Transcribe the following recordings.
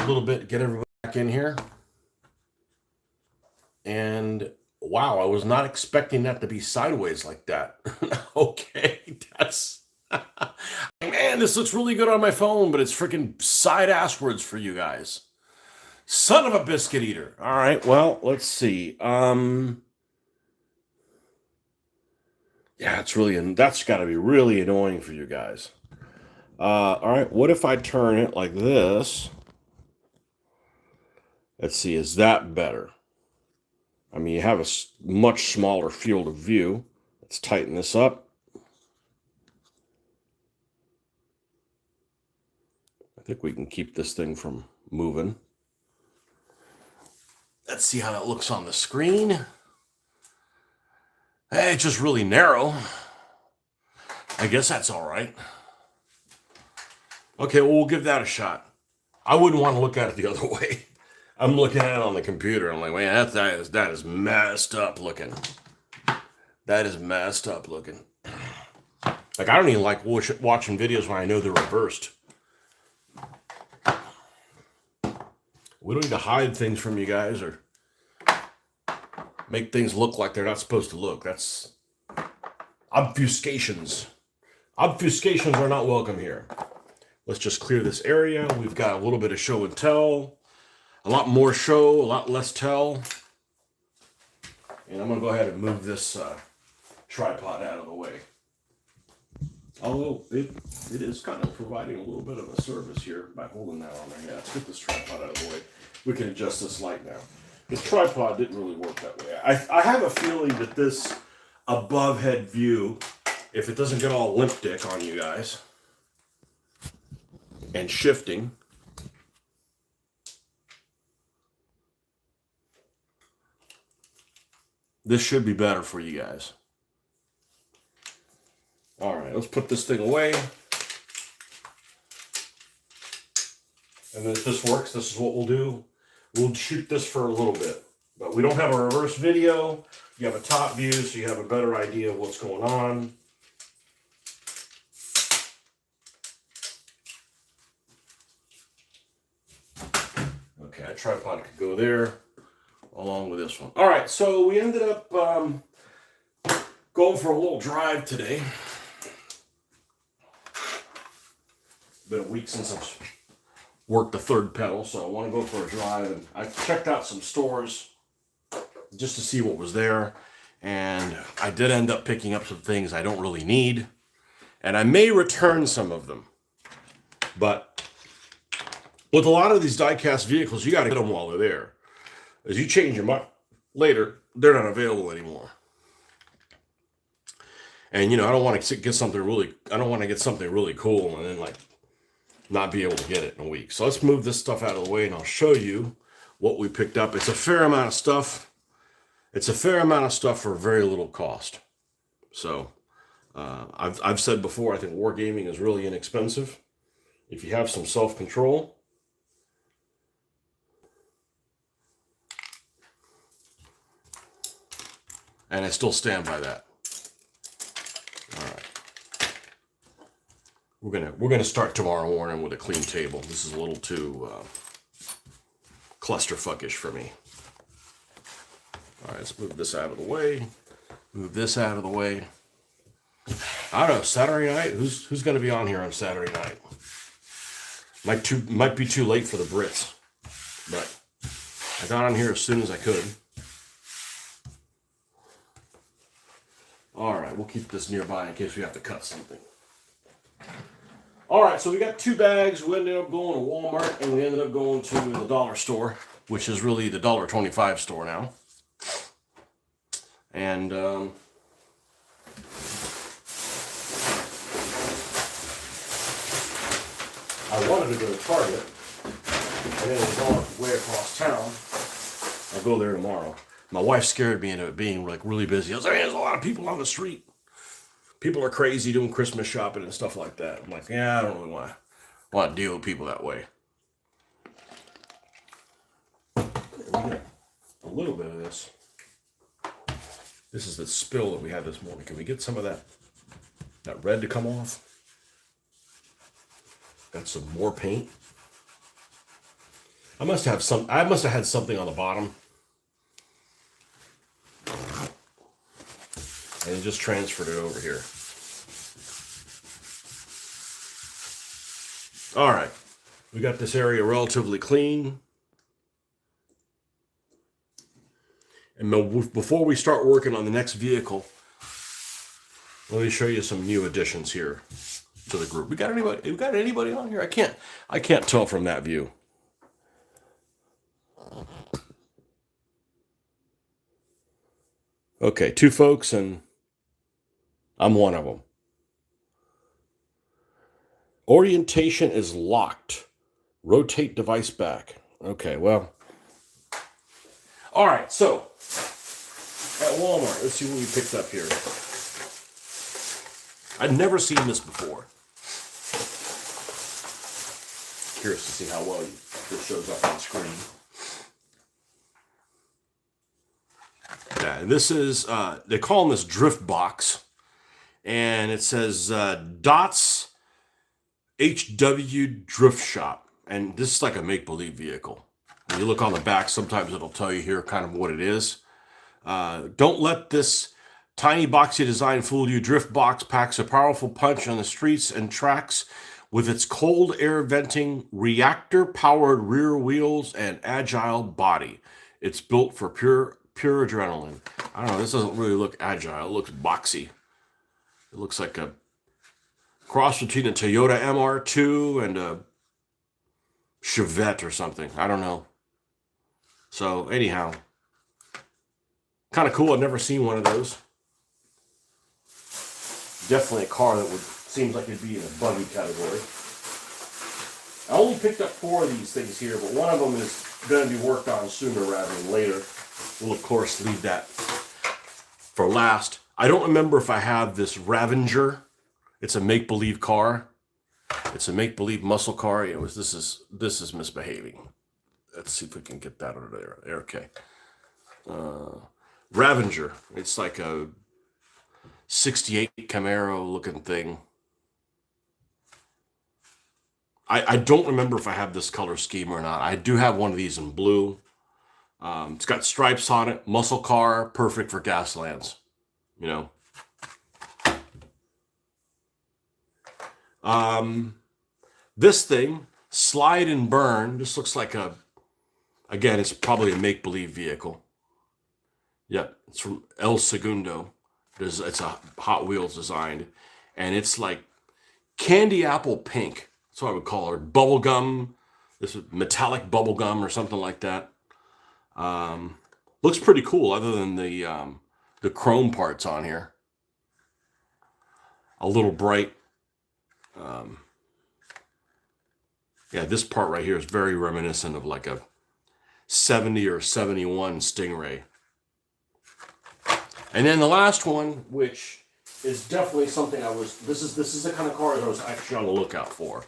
little bit, get everybody back in here. And wow, I was not expecting that to be sideways like that. Okay, that's man, this looks really good on my phone, but it's freaking side asswards for you guys. Son of a biscuit eater. All right, well, let's see. Yeah, it's really, and that's got to be really annoying for you guys. All right, what if I turn it like this? Let's see, is that better? I mean, you have a much smaller field of view. Let's tighten this up. I think we can keep this thing from moving. Let's see how that looks on the screen. Hey, it's just really narrow. I guess that's all right. Okay, well, we'll give that a shot. I wouldn't want to look at it the other way. I'm looking at it on the computer. I'm like, man, that is messed up looking. That is messed up looking. Like, I don't even like watching videos when I know they're reversed. We don't need to hide things from you guys or make things look like they're not supposed to look. That's obfuscations. Obfuscations are not welcome here. Let's just clear this area. We've got a little bit of show and tell. A lot more show, a lot less tell. And I'm going to go ahead and move this tripod out of the way. Although it is kind of providing a little bit of a service here by holding that on there. Yeah, let's get this tripod out of the way. We can adjust this light now. The tripod didn't really work that way. I have a feeling that this above head view, if it doesn't get all limp dick on you guys and shifting, this should be better for you guys. All right, let's put this thing away. And then if this works, this is what we'll do. We'll shoot this for a little bit. But we don't have a reverse video. You have a top view, so you have a better idea of what's going on. Okay, a tripod could go there along with this one. All right, so we ended up going for a little drive today. Been a week since I've worked the third pedal, so I want to go for a drive. And I checked out some stores just to see what was there. And I did end up picking up some things I don't really need. And I may return some of them. But with a lot of these die-cast vehicles, you got to get them while they're there. As you change them up later, they're not available anymore. And, you know, I don't want to get something really cool and then, like, not be able to get it in a week. So let's move this stuff out of the way and I'll show you what we picked up. It's a fair amount of stuff. It's a fair amount of stuff for very little cost. So I've said before, I think wargaming is really inexpensive. If you have some self-control. And I still stand by that. All right. We're gonna start tomorrow morning with a clean table. This is a little too clusterfuckish for me. All right, let's move this out of the way. Move this out of the way. I don't know, Saturday night? Who's gonna be on here on Saturday night? Might be too late for the Brits, but I got on here as soon as I could. All right, we'll keep this nearby in case we have to cut something. All right, so we got 2 bags. We ended up going to Walmart, and we ended up going to the dollar store, which is really the $1.25 store now. And I wanted to go to Target, and then it was all the way across town. I'll go there tomorrow. My wife scared me into it being like really busy. I was like, hey, there's a lot of people on the street. People are crazy doing Christmas shopping and stuff like that. I'm like, yeah, I don't really want to deal with people that way. We got a little bit of this. This is the spill that we had this morning. Can we get some of that red to come off? Got some more paint. I must have had something on the bottom. And just transferred it over here. All right. We got this area relatively clean. And before we start working on the next vehicle, let me show you some new additions here to the group. We got anybody on here? I can't tell from that view. Okay, 2 folks, and I'm one of them. Orientation is locked. Rotate device back. Okay, well. All right, so at Walmart, let's see what we picked up here. I'd never seen this before. Curious to see how well this shows up on screen. Yeah, this is, they call them this drift box. And it says Dots HW Drift Shop. And this is like a make-believe vehicle. When you look on the back, sometimes it'll tell you here kind of what it is. Don't let this tiny boxy design fool you. Drift box packs a powerful punch on the streets and tracks with its cold air venting, reactor-powered rear wheels, and agile body. It's built for pure adrenaline. I don't know, this doesn't really look agile. It looks boxy. It looks like a cross between a Toyota MR2 and a Chevette or something. I don't know. So anyhow, kind of cool. I've never seen one of those. Definitely a car that seems like it'd be in a buggy category. I only picked up 4 of these things here, but one of them is going to be worked on sooner rather than later. We'll of course leave that for last. I don't remember if I have this Ravenger. It's a make-believe car. It's a make-believe muscle car. This is misbehaving. Let's see if we can get that over there. Okay. Ravenger. It's like a 68 Camaro looking thing. I don't remember if I have this color scheme or not. I do have one of these in blue. It's got stripes on it. Muscle car. Perfect for Gaslands. You know. This thing, Slide and Burn. This looks like again, it's probably a make-believe vehicle. Yep, it's from El Segundo. It's a Hot Wheels designed. And it's like candy apple pink. That's what I would call her. Bubblegum. This is metallic bubblegum or something like that. Looks pretty cool other than the chrome parts on here. A little bright. Yeah, this part right here is very reminiscent of like a 70 or 71 Stingray. And then the last one, which is definitely something this is the kind of car that I was actually on the lookout for.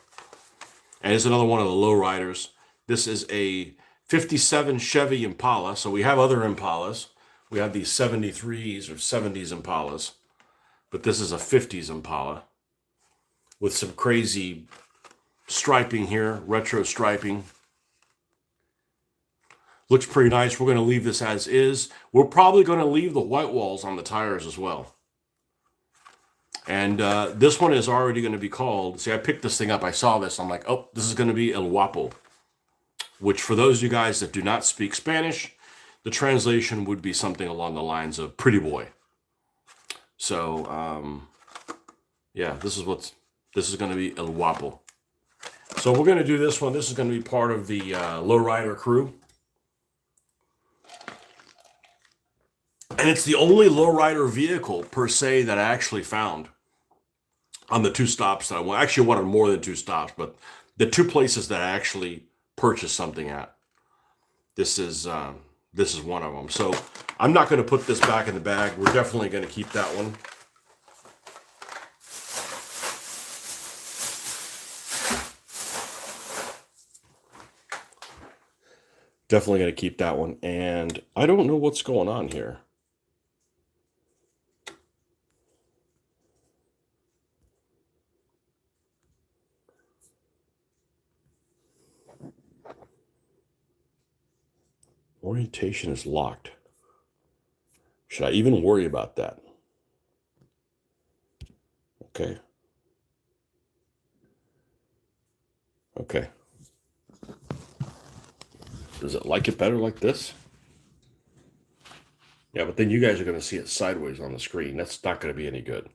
And it's another one of the lowriders. This is a 57 Chevy Impala. So we have other Impalas. We have these 73s or 70s Impalas. But this is a 50s Impala with some crazy striping here, retro striping. Looks pretty nice. We're going to leave this as is. We're probably going to leave the white walls on the tires as well. And this one is already going to be called, see, I picked this thing up. I saw this. I'm like, oh, this is going to be El Guapo, which for those of you guys that do not speak Spanish, the translation would be something along the lines of pretty boy. So, yeah, this is going to be El Guapo. So we're going to do this one. This is going to be part of the lowrider crew. And it's the only lowrider vehicle, per se, that I actually found on the 2 stops that I went. I actually wanted more than 2 stops, but the 2 places that I actually purchased something at. This is one of them. So I'm not going to put this back in the bag. We're definitely going to keep that one. Definitely going to keep that one. And I don't know what's going on here. Orientation is locked. Should I even worry about that? Okay. Okay. Does it like it better like this? Yeah, but then you guys are going to see it sideways on the screen. That's not going to be any good.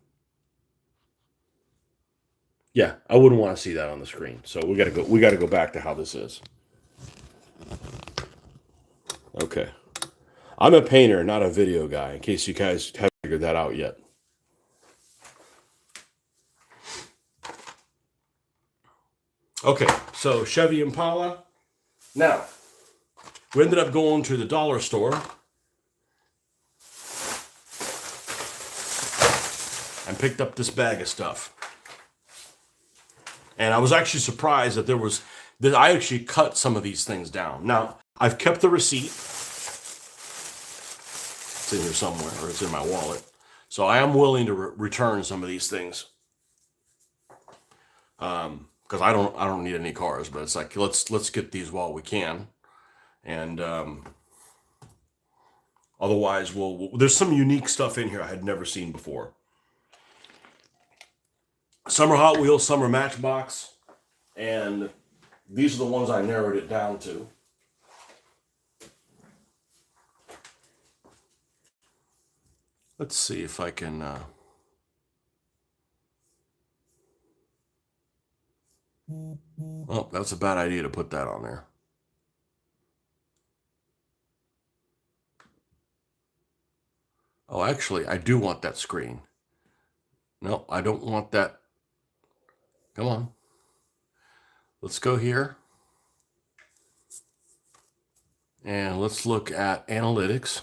Yeah, I wouldn't want to see that on the screen. So we got to go back to how this is. Okay. I'm a painter, not a video guy, in case you guys haven't figured that out yet. Okay, so Chevy Impala. Now, we ended up going to the dollar store and picked up this bag of stuff. And I was actually surprised that that I actually cut some of these things down. Now, I've kept the receipt. It's in here somewhere, or it's in my wallet. So I am willing to return some of these things. Because I don't need any cars, but it's like, let's get these while we can. And otherwise, there's some unique stuff in here I had never seen before. Some are Hot Wheels, some are Matchbox, and these are the ones I narrowed it down to. Let's see if I can... Oh, that's a bad idea to put that on there. Oh, actually, I do want that screen. No, I don't want that. Come on. Let's go here. And let's look at analytics.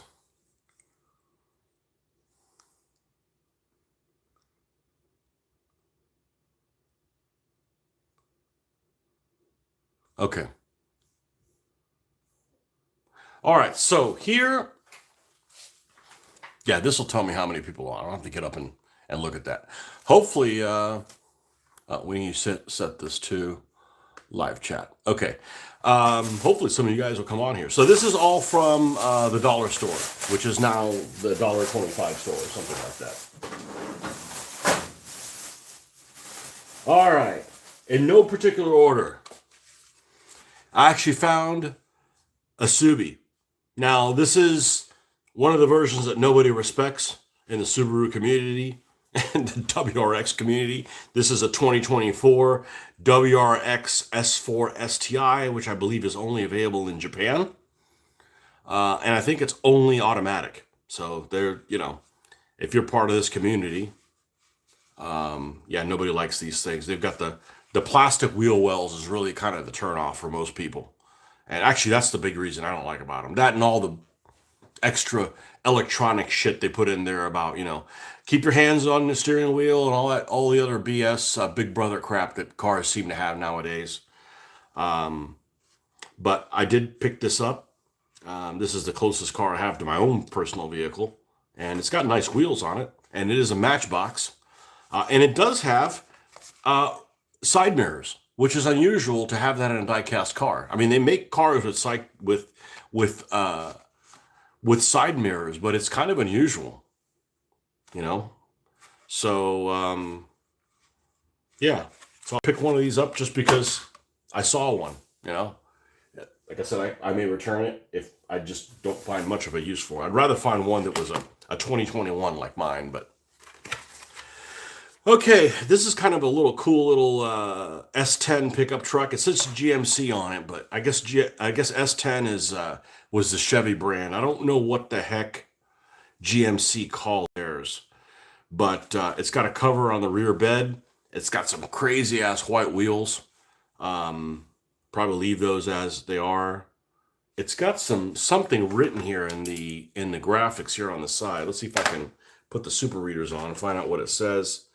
Okay. All right, so here, yeah, this will tell me how many people are. I don't have to get up and look at that. Hopefully, we need to set this to live chat. Okay. Hopefully some of you guys will come on here. So this is all from the dollar store, which is now the $1.25 store or something like that. All right. In no particular order, I actually found a Subi. Now, this is one of the versions that nobody respects in the Subaru community and the WRX community. This is a 2024 WRX S4 STI, which I believe is only available in Japan. And I think it's only automatic. So they're, if you're part of this community, yeah, nobody likes these things. They've got the plastic wheel wells is really kind of the turnoff for most people. And actually, that's the big reason I don't like about them. That and all the extra electronic shit they put in there about, keep your hands on the steering wheel and all the other BS, Big Brother crap that cars seem to have nowadays. But I did pick this up. This is the closest car I have to my own personal vehicle. And it's got nice wheels on it. And it is a Matchbox. And it does have side mirrors, which is unusual to have that in a die-cast car. I mean, they make cars with side mirrors, but it's kind of unusual, So, yeah. So I'll pick one of these up just because I saw one, Like I said, I may return it if I just don't find much of a use for it. I'd rather find one that was a 2021 like mine, but... Okay, this is kind of a cool little S10 pickup truck. It says GMC on it, but I guess S10 was the Chevy brand. I don't know what the heck GMC called theirs, but it's got a cover on the rear bed. It's got some crazy ass white wheels. Probably leave those as they are. It's got something written here in the graphics here on the side. Let's see if I can put the super readers on and find out what it says.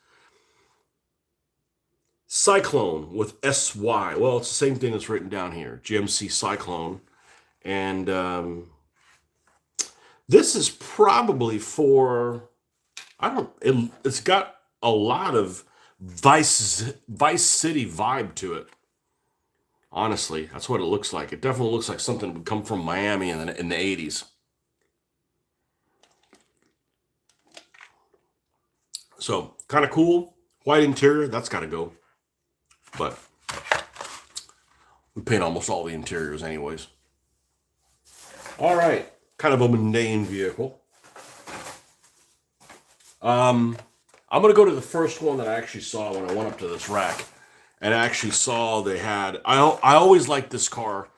Cyclone with SY. Well, it's the same thing that's written down here. GMC Cyclone. And this is probably for, it's got a lot of Vice City vibe to it Honestly, that's what it looks like. It definitely looks like something would come from Miami in the 80s. So, kind of cool. White interior, that's got to go. But we paint almost all the interiors anyways. All right. Kind of a mundane vehicle. I'm going to go to the first one that I actually saw when I went up to this rack. And I actually saw they had... I always liked this car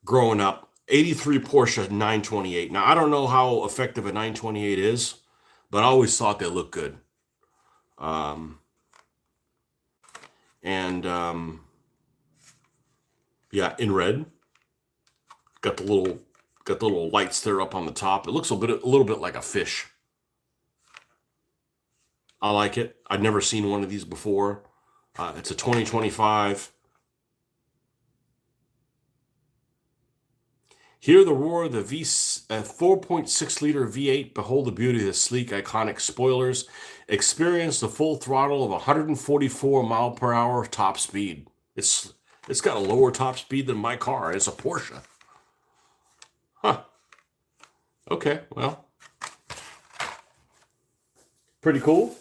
growing up. 83 Porsche 928. Now, I don't know how effective a 928 is, but I always thought they looked good. Yeah, in red. Got the little lights there up on the top. It looks a little bit like a fish. I like it. I'd never seen one of these before. It's a 2025. Hear the roar of the 4.6-liter V8. Behold the beauty of the sleek, iconic spoilers. Experience the full throttle of 144 mile per hour top speed. It's got a lower top speed than my car. It's a Porsche. Huh. Okay, well. Pretty cool.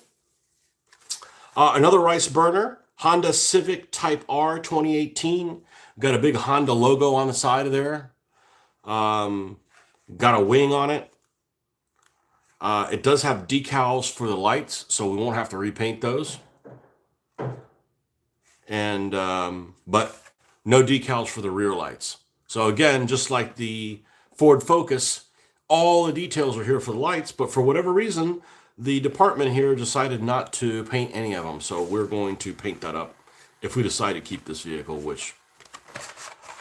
Another rice burner. Honda Civic Type R 2018. Got a big Honda logo on the side of there. Got a wing on it. It does have decals for the lights, so we won't have to repaint those. And but no decals for the rear lights. So again, just like the Ford Focus, all the details are here for the lights, but for whatever reason, the department here decided not to paint any of them. So we're going to paint that up if we decide to keep this vehicle, which...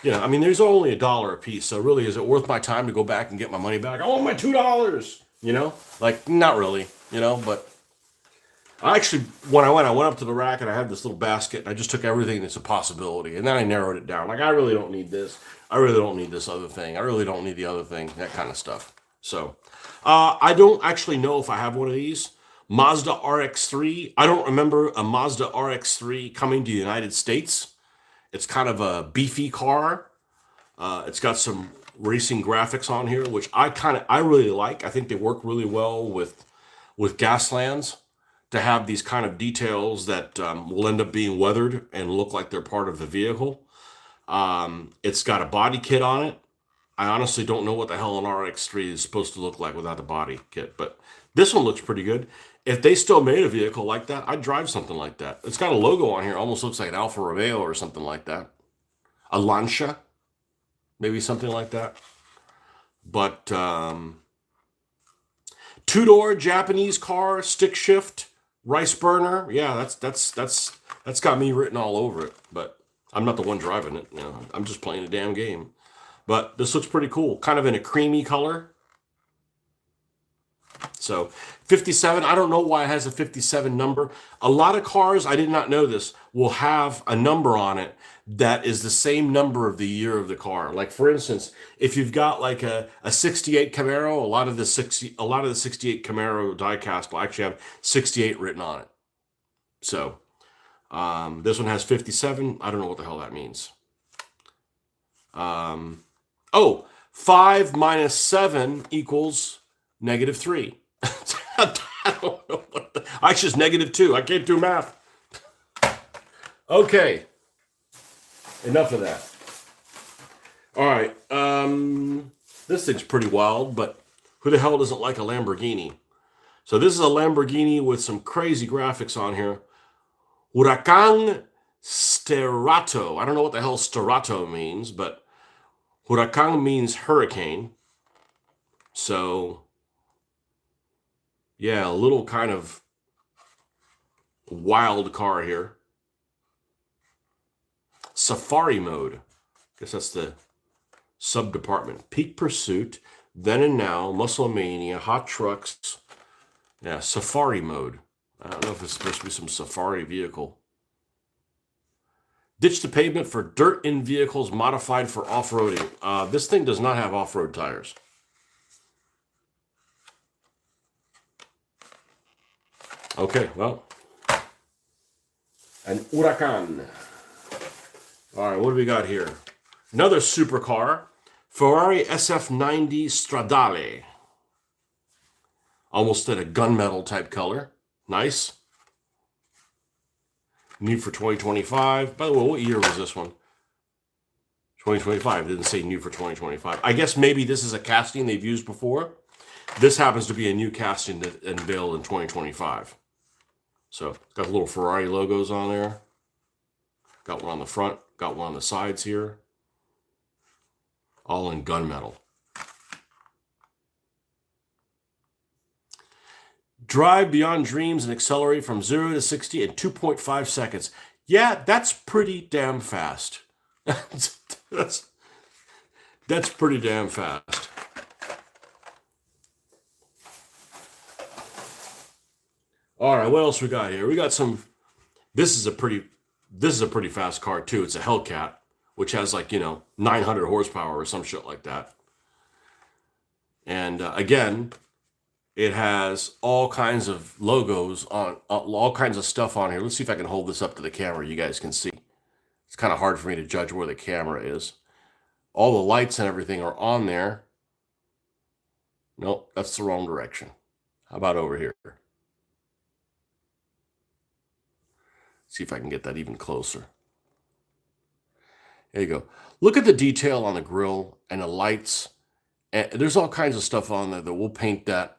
Yeah, I mean, there's only $1 a piece, so really, is it worth my time to go back and get my money back? I want my $2, you know? Like, not really, you know, but I actually, when I went up to the rack and I had this little basket, and I just took everything that's a possibility, and then I narrowed it down. Like, I really don't need this. I really don't need this other thing. I really don't need the other thing, that kind of stuff. So, I don't actually know if I have one of these. Mazda RX-3. I don't remember a Mazda RX-3 coming to the United States. It's kind of a beefy car. It's got some racing graphics on here, which I really like. I think they work really well with Gaslands to have these kind of details that will end up being weathered and look like they're part of the vehicle. It's got a body kit on it. I honestly don't know what the hell an RX-3 is supposed to look like without the body kit, but this one looks pretty good. If they still made a vehicle like that, I'd drive something like that. It's got a logo on here. Almost looks like an Alfa Romeo or something like that. A Lancia, maybe something like that. But two-door Japanese car, stick shift, rice burner. Yeah, that's got me written all over it. But I'm not the one driving it. You know, I'm just playing a damn game. But this looks pretty cool. Kind of in a creamy color. So 57, I don't know why it has a 57 number. A lot of cars, I did not know this, will have a number on it that is the same number of the year of the car. Like for instance, if you've got like a 68 Camaro, a lot of the 68 Camaro diecast will actually have 68 written on it. So this one has 57. I don't know what the hell that means. 5 minus 7 equals -3. I don't know what the... Actually, it's -2. I can't do math. Okay. Enough of that. All right. This thing's pretty wild, but who the hell doesn't like a Lamborghini? So this is a Lamborghini with some crazy graphics on here. Huracan Sterato. I don't know what the hell Sterato means, but Huracan means hurricane. So... yeah, a little kind of wild car here. Safari mode. Guess that's the sub-department. Peak Pursuit, Then and Now, Muscle Mania, Hot Trucks. Yeah, Safari mode. I don't know if it's supposed to be some safari vehicle. Ditch the pavement for dirt in vehicles modified for off-roading. This thing does not have off-road tires. Okay, well, an Huracan. All right, what do we got here? Another supercar, Ferrari SF90 Stradale. Almost in a gunmetal type color. Nice. New for 2025. By the way, what year was this one? 2025. It didn't say new for 2025. I guess maybe this is a casting they've used before. This happens to be a new casting that unveiled in 2025. So it's got the little Ferrari logos on there. Got one on the front. Got one on the sides here. All in gunmetal. Drive beyond dreams and accelerate from 0 to 60 in 2.5 seconds. Yeah, that's pretty damn fast. that's pretty damn fast. All right, what else we got here? We got some. This is a pretty fast car too. It's a Hellcat, which has like 900 horsepower or some shit like that. And again, it has all kinds of logos on, all kinds of stuff on here. Let's see if I can hold this up to the camera. You guys can see. It's kind of hard for me to judge where the camera is. All the lights and everything are on there. Nope, that's the wrong direction. How about over here? See if I can get that even closer. There you go. Look at the detail on the grill and the lights. And there's all kinds of stuff on there that we'll paint that.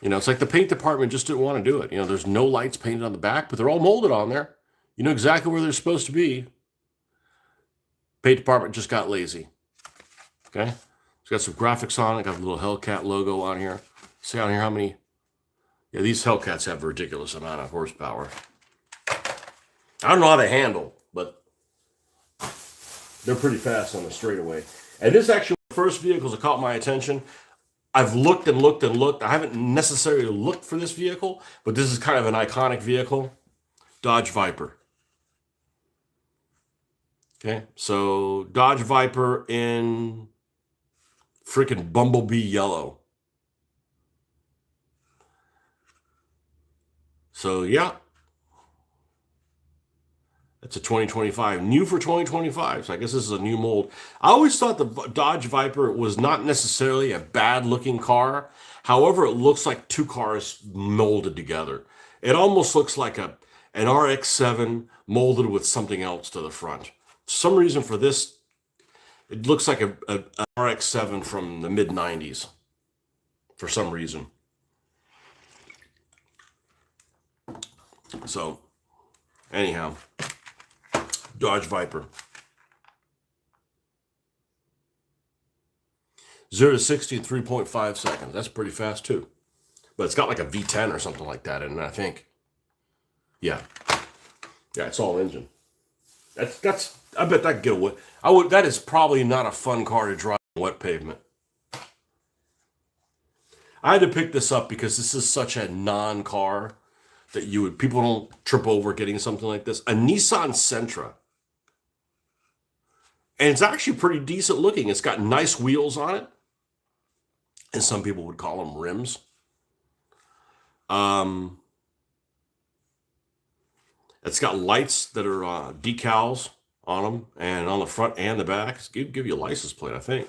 It's like the paint department just didn't want to do it. There's no lights painted on the back, but they're all molded on there. You know exactly where they're supposed to be. Paint department just got lazy. Okay? It's got some graphics on it. Got a little Hellcat logo on here. See on here how many? Yeah, these Hellcats have a ridiculous amount of horsepower. I don't know how they handle, but they're pretty fast on the straightaway. And this actually the first vehicles that caught my attention. I've looked and looked and looked. I haven't necessarily looked for this vehicle, but this is kind of an iconic vehicle. Dodge Viper. Okay, so Dodge Viper in freaking Bumblebee yellow. So yeah, it's a 2025, new for 2025. So I guess this is a new mold. I always thought the Dodge Viper was not necessarily a bad looking car. However, it looks like two cars molded together. It almost looks like an RX-7 molded with something else to the front. Some reason for this, it looks like an RX-7 from the mid-90s for some reason. So, anyhow, Dodge Viper. 0 to 60 in 3.5 seconds. That's pretty fast too. But it's got like a V10 or something like that in it, I think. Yeah. Yeah, it's all engine. That's I bet that could get away. That is probably not a fun car to drive on wet pavement. I had to pick this up because this is such a non-car that people don't trip over getting something like this. A Nissan Sentra. And it's actually pretty decent looking. It's got nice wheels on it. And some people would call them rims. It's got lights that are decals on them, and on the front and the back. It's give you a license plate, I think.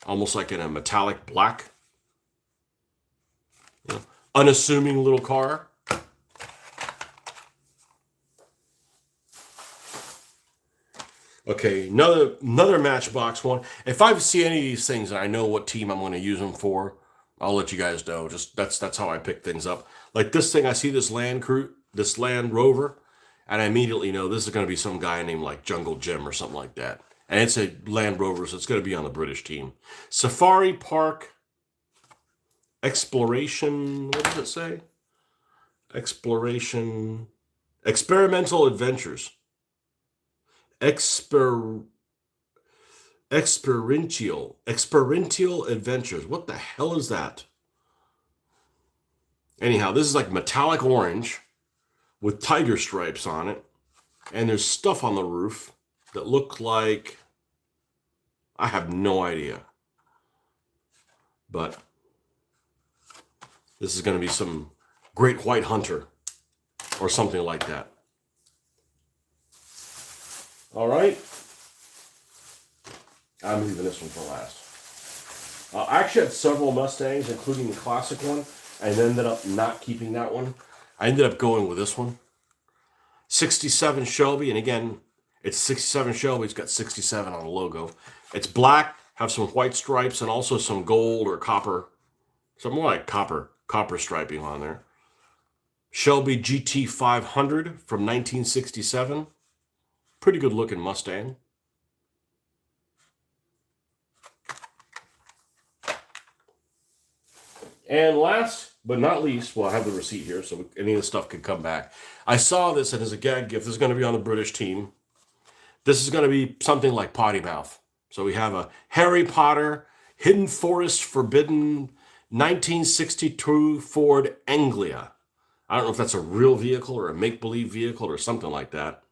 Almost like in a metallic black. Unassuming little car. Okay, another Matchbox one. If I see any of these things and I know what team I'm going to use them for, I'll let you guys know. Just that's how I pick things up. Like this thing, I see this Land Rover, and I immediately know this is going to be some guy named like Jungle Jim or something like that. And it's a Land Rover, so it's going to be on the British team. Safari Park Exploration. What does it say? Experimental Adventures. Experiential Adventures. What the hell is that? Anyhow, this is like metallic orange with tiger stripes on it. And there's stuff on the roof that look like, I have no idea. But this is going to be some Great White Hunter or something like that. All right. I'm leaving this one for last. I actually had several Mustangs, including the classic one. I ended up not keeping that one. I ended up going with this one. 67 Shelby, and again, it's 67 Shelby. It's got 67 on the logo. It's black, have some white stripes, and also some gold or copper, something more like copper striping on there. Shelby GT 500 from 1967. Pretty good looking Mustang. And last but not least, well, I have the receipt here, so any of the stuff could come back. I saw this, and as a gag gift, this is going to be on the British team. This is going to be something like Potty Mouth. So we have a Harry Potter Hidden Forest Forbidden 1962 Ford Anglia. I don't know if that's a real vehicle or a make-believe vehicle or something like that.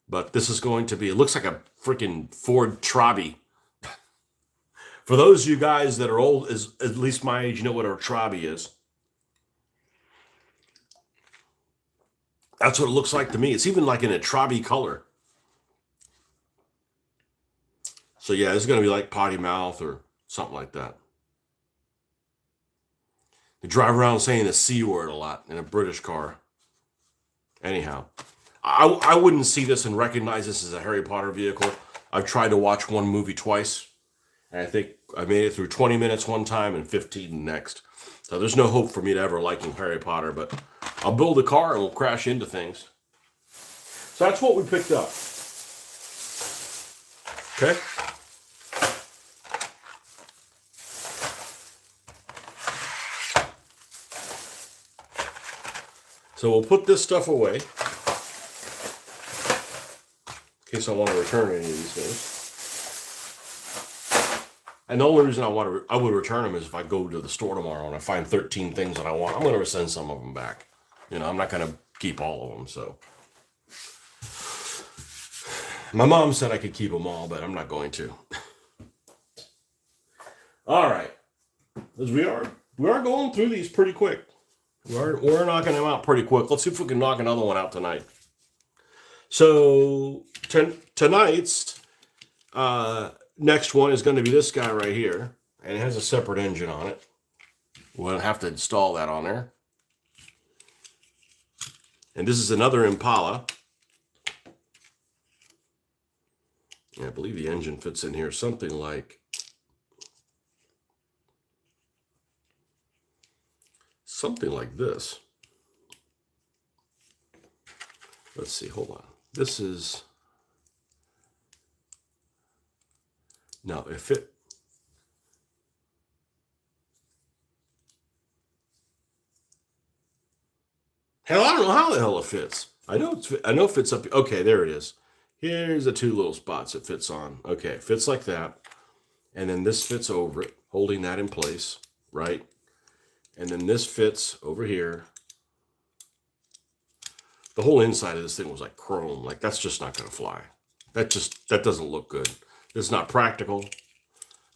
But this is going to be, it looks like a freaking Ford Trabi. For those of you guys that are old, at least my age, you know what a Trabi is. That's what it looks like to me. It's even like in a Trabi color. So yeah, it's going to be like Potty Mouth or something like that. They drive around saying the C word a lot in a British car. Anyhow, I wouldn't see this and recognize this as a Harry Potter vehicle. I've tried to watch one movie twice. And I think I made it through 20 minutes one time and 15 the next. So there's no hope for me to ever liking Harry Potter, but I'll build a car and we'll crash into things. So that's what we picked up. Okay. So we'll put this stuff away in case I want to return any of these things. And the only reason I would return them is if I go to the store tomorrow and I find 13 things that I want. I'm going to send some of them back. You know, I'm not going to keep all of them. So my mom said I could keep them all, but I'm not going to. All right, as we are going through these pretty quick. We're knocking them out pretty quick. Let's see if we can knock another one out tonight. So tonight's next one is going to be this guy right here, and it has a separate engine on it. We'll have to install that on there. And this is another Impala. And I believe the engine fits in here something like this. Let's see, hold on. This is, no, it fit. Hell, I don't know how the hell it fits. I know it fits up. Okay, there it is. Here's the two little spots it fits on. Okay, it fits like that. And then this fits over it, holding that in place, right? And then this fits over here. The whole inside of this thing was like chrome. Like, that's just not going to fly. That doesn't look good. It's not practical.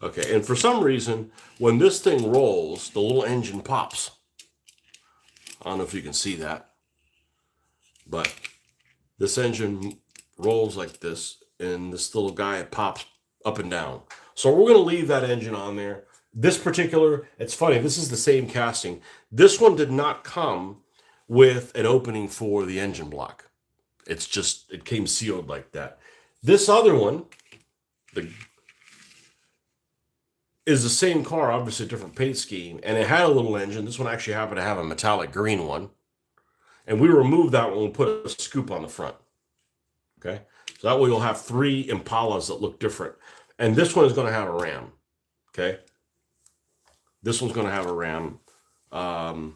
Okay, and for some reason, when this thing rolls, the little engine pops. I don't know if you can see that, but this engine rolls like this, and this little guy pops up and down. So we're going to leave that engine on there. This particular, it's funny, this is the same casting. This one did not come with an opening for the engine block. It's just, it came sealed like that. This other one, is the same car, obviously a different paint scheme, and it had a little engine. This one actually happened to have a metallic green one. And we removed that one and put a scoop on the front. Okay? So that way you'll have three Impalas that look different. And this one is going to have a Ram. Okay? This one's going to have a Ram. And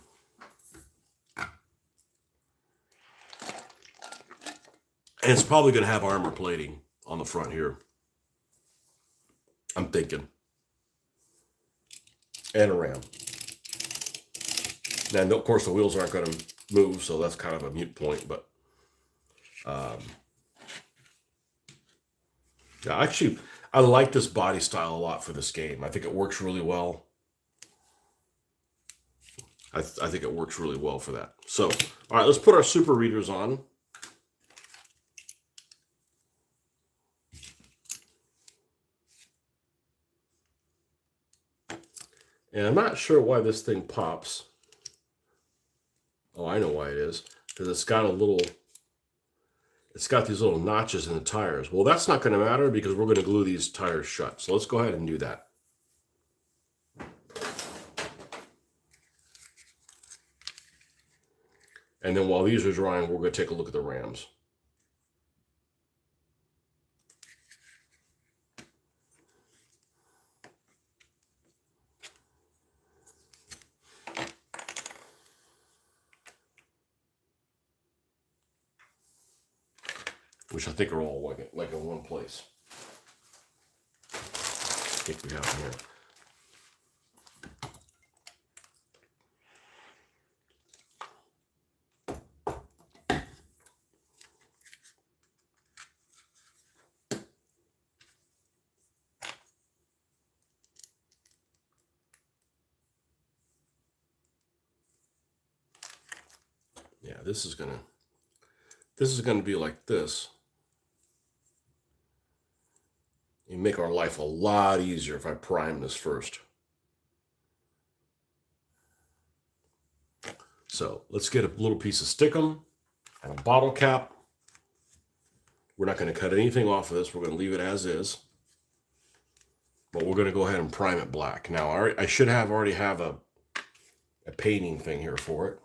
it's probably going to have armor plating on the front here. I'm thinking. And a Ram. And of course the wheels aren't going to move, so that's kind of a moot point. But yeah, actually, I like this body style a lot for this game. I think it works really well. I think it works really well for that. So, all right, let's put our super readers on. And I'm not sure why this thing pops. Oh, I know why it is. Because it's got these little notches in the tires. Well, that's not going to matter because we're going to glue these tires shut. So let's go ahead and do that. And then while these are drying, we're going to take a look at the rams. Which I think are all like in one place. I think we have them here. Yeah, this is gonna be like this. You make our life a lot easier if I prime this first. So let's get a little piece of stickum and a bottle cap. We're not going to cut anything off of this. We're going to leave it as is. But we're going to go ahead and prime it black. Now, I should already have a painting thing here for it.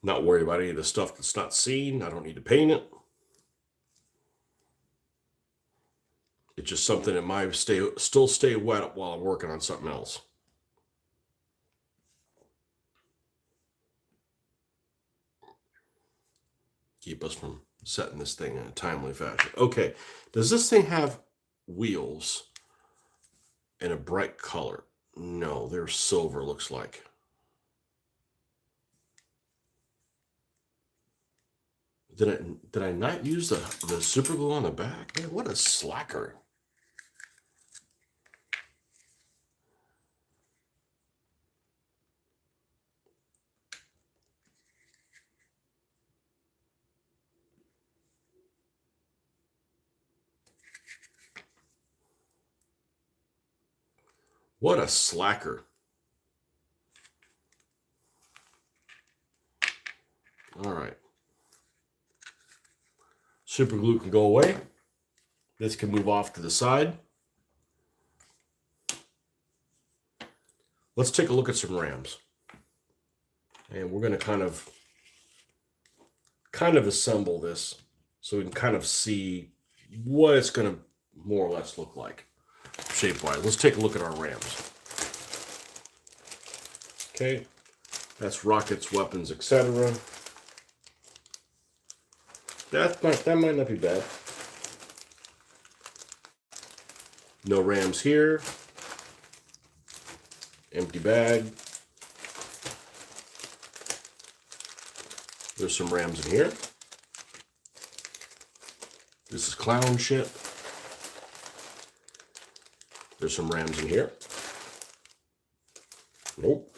Not worried about any of the stuff that's not seen. I don't need to paint it. It's just something that might still stay wet while I'm working on something else. Keep us from setting this thing in a timely fashion. Okay, does this thing have wheels in a bright color? No, they're silver, looks like. Did I not use the super glue on the back? Man, what a slacker. What a slacker. All right. Super glue can go away. This can move off to the side. Let's take a look at some rams. And we're going to kind of assemble this so we can kind of see what it's going to more or less look like shape-wise. Let's take a look at our rams. Okay, that's rockets, weapons, etc. That might not be bad. No rams here. Empty bag. There's some rams in here. This is clown shit. There's some rams in here. Nope.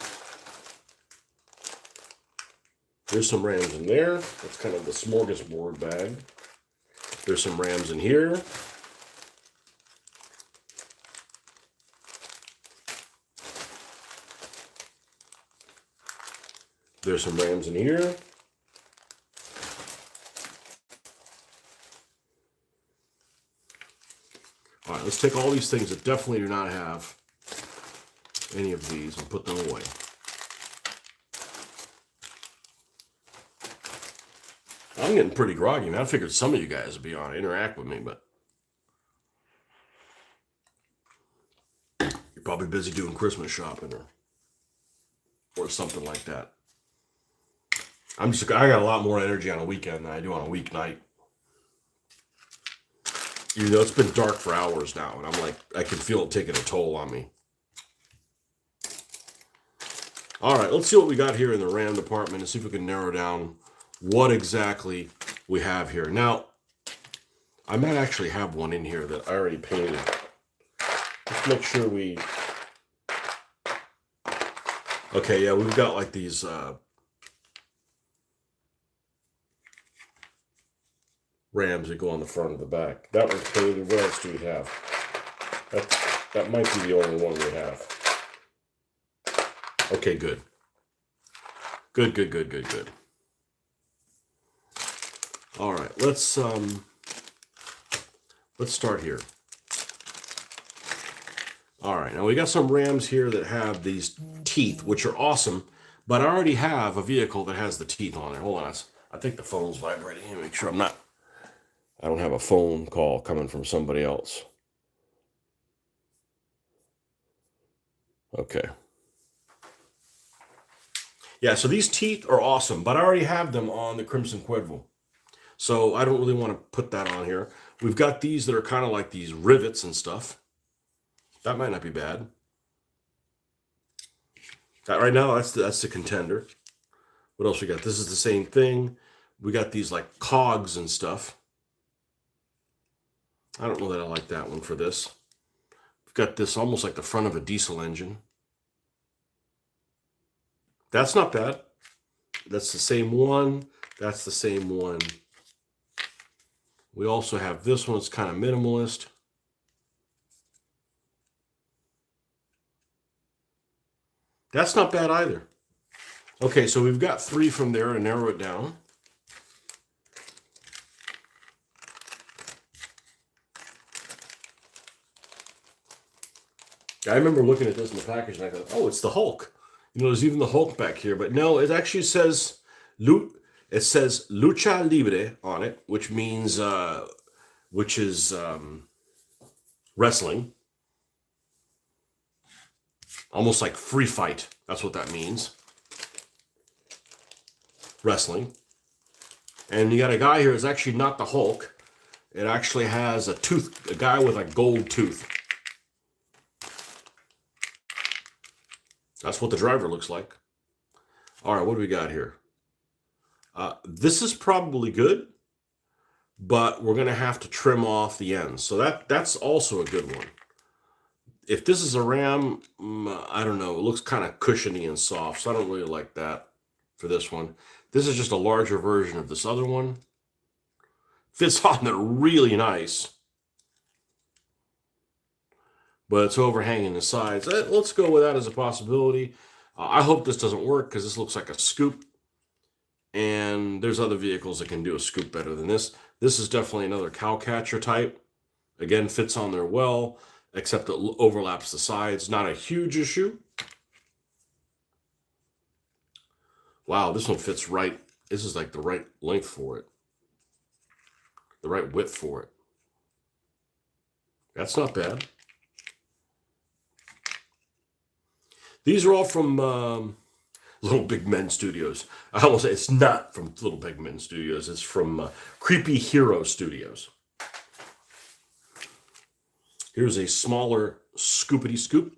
There's some rams in there. That's kind of the smorgasbord bag. There's some rams in here. There's some rams in here. All right, let's take all these things that definitely do not have any of these and put them away. I'm getting pretty groggy, man. I figured some of you guys would be on to interact with me, but you're probably busy doing Christmas shopping or or something like that. I got a lot more energy on a weekend than I do on a weeknight. You know, it's been dark for hours now, and I'm like, I can feel it taking a toll on me. All right, let's see what we got here in the RAM department and see if we can narrow down what exactly we have here. Now, I might actually have one in here that I already painted. Let's make sure we... Okay, yeah, we've got like these rams that go on the front of the back. That one's painted. What else do we have? That might be the only one we have. Okay, good. Good. All right, let's start here. All right, now we got some rams here that have these teeth, which are awesome, but I already have a vehicle that has the teeth on it. Hold on, I think the phone's vibrating. Let me make sure I don't have a phone call coming from somebody else. Okay. Yeah, so these teeth are awesome, but I already have them on the Crimson Quedville. So I don't really want to put that on here. We've got these that are kind of like these rivets and stuff. That might not be bad. That right now, that's the contender. What else we got? This is the same thing. We got these like cogs and stuff. I don't know that I like that one for this. We've got this almost like the front of a diesel engine. That's not bad. That's the same one. That's the same one. We also have this one. It's kind of minimalist. That's not bad either. Okay, so we've got 3 from there to narrow it down. I remember looking at this in the package and I thought, oh, it's the Hulk. You know, there's even the Hulk back here. But no, it actually says Lucha Libre on it, which means, wrestling. Almost like free fight. That's what that means. Wrestling. And you got a guy here that's actually not the Hulk. It actually has a guy with a gold tooth. That's what the driver looks like. All right, what do we got here? This is probably good, but we're going to have to trim off the ends. So that's also a good one. If this is a Ram, I don't know. It looks kind of cushiony and soft, so I don't really like that for this one. This is just a larger version of this other one. Fits on there really nice, but it's overhanging the sides. Let's go with that as a possibility. I hope this doesn't work because this looks like a scoop, and there's other vehicles that can do a scoop better than this. This is definitely another cowcatcher type. Again, fits on there well, except it overlaps the sides. Not a huge issue. Wow, this one fits right. This is like the right length for it. The right width for it. That's not bad. These are all from Little Big Men Studios. I almost say it's not from Little Big Men Studios. It's from Creepy Hero Studios. Here's a smaller scoopity scoop.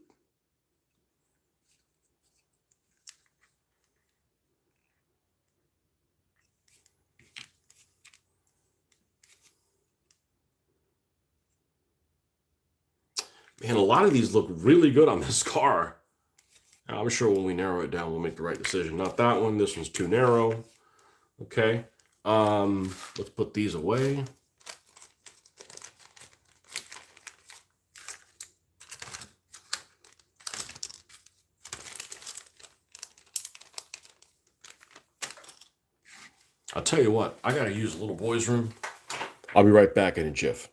Man, a lot of these look really good on this car. I'm sure when we narrow it down, we'll make the right decision. Not that one. This one's too narrow. Okay. Let's put these away. I'll tell you what, I got to use the little boy's room. I'll be right back in a jiff.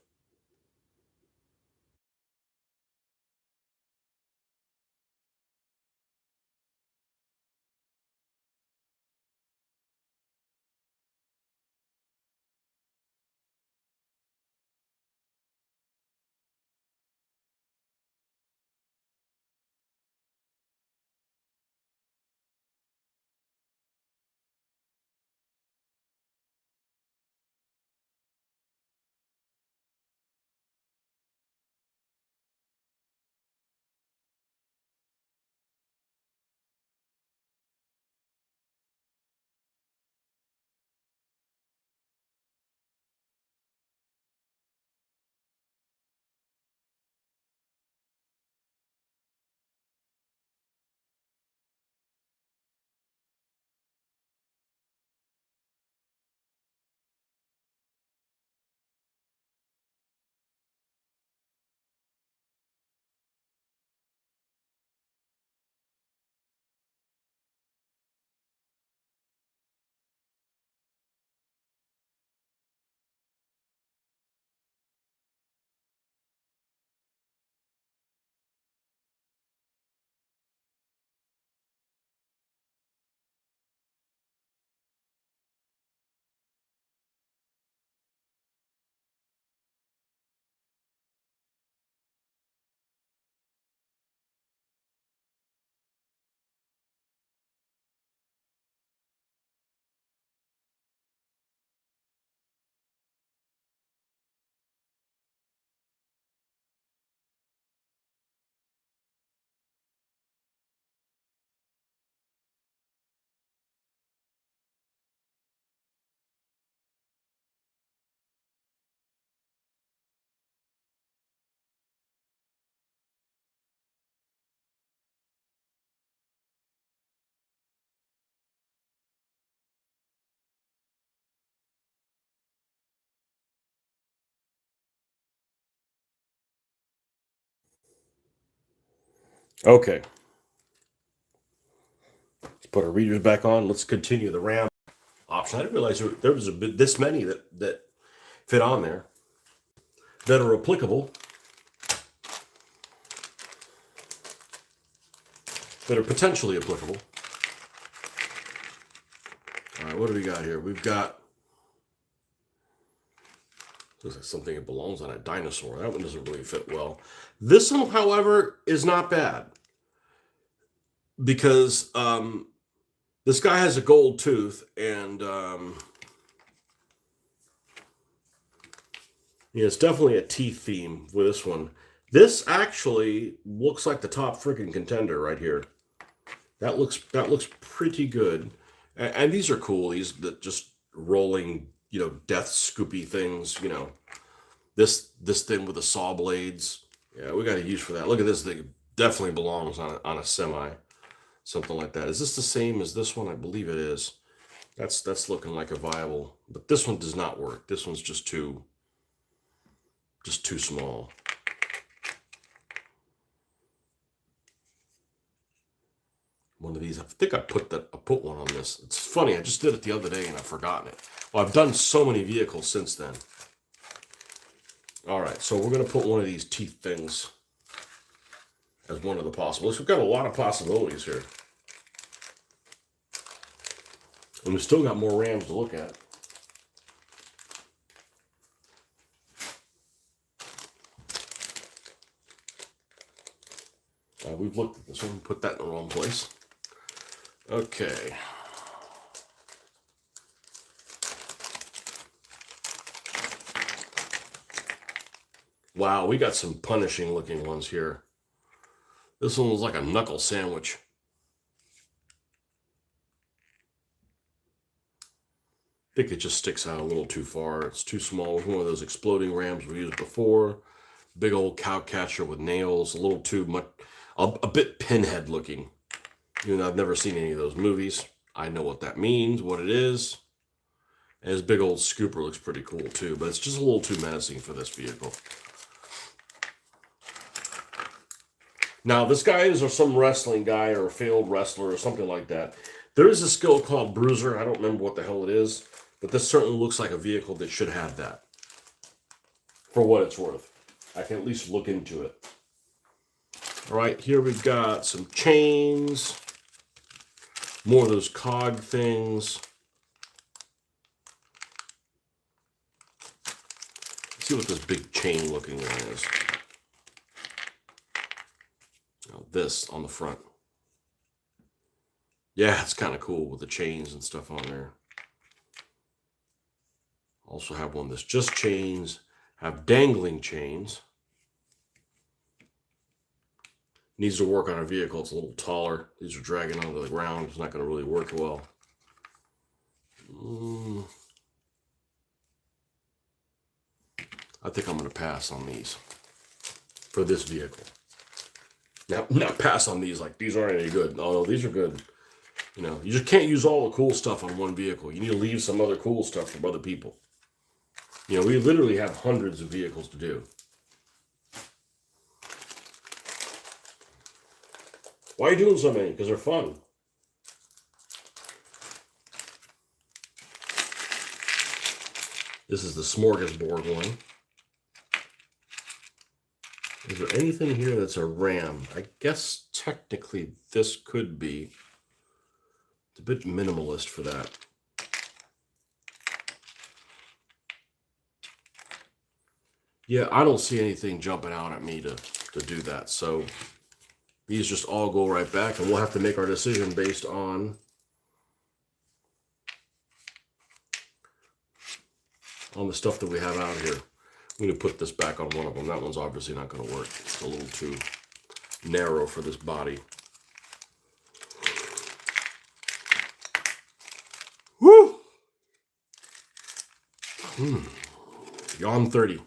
Okay. Let's put our readers back on. Let's continue the RAM option. I didn't realize there was this many that fit on there that are applicable, that are potentially applicable. All right, what do we got here? We've got, looks like something that belongs on a dinosaur. That one doesn't really fit well. This one, however, is not bad because this guy has a gold tooth, and yeah, it's definitely a teeth theme with this one. This actually looks like the top freaking contender right here. That looks pretty good, and these are cool. These that just rolling, death scoopy things. This thing with the saw blades. Yeah, we got a use for that. Look at this thing. Definitely belongs on a semi, something like that. Is this the same as this one? I believe it is. That's looking like a viable, but this one does not work. This one's just too small. One of these. I think I put one on this. It's funny. I just did it the other day and I've forgotten it. Well, I've done so many vehicles since then. All right, so we're going to put one of these teeth things as one of the possibilities. We've got a lot of possibilities here. And we've still got more Rams to look at. We've looked at this one. Put that in the wrong place. Okay. Wow, we got some punishing looking ones here. This one was like a knuckle sandwich. I think it just sticks out a little too far. It's too small. It's one of those exploding Rams we used before. Big old cow catcher with nails. A little too much, a bit pinhead looking. Even though I've never seen any of those movies. I know what that means, what it is. And his big old scooper looks pretty cool too, but it's just a little too menacing for this vehicle. Now, this guy is some wrestling guy or a failed wrestler or something like that. There is a skill called Bruiser. I don't remember what the hell it is, but this certainly looks like a vehicle that should have that. For what it's worth. I can at least look into it. All right, here we've got some chains. More of those cog things. Let's see what this big chain looking one is. This on the front. Yeah, it's kind of cool with the chains and stuff on there. Also have one that's just chains. Have dangling chains. Needs to work on a vehicle. It's a little taller. These are dragging onto the ground. It's not going to really work well. I think I'm going to pass on these for this vehicle. Now, not pass on these like these aren't any good. No, these are good. You just can't use all the cool stuff on one vehicle. You need to leave some other cool stuff for other people. We literally have hundreds of vehicles to do. Why are you doing so many? Because they're fun. This is the smorgasbord one. Is there anything here that's a Ram? I guess technically this could be. It's a bit minimalist for that. Yeah, I don't see anything jumping out at me to do that. So these just all go right back, and we'll have to make our decision based on the stuff that we have out here. I'm going to put this back on one of them. That one's obviously not going to work. It's a little too narrow for this body. Woo! Yawn 30.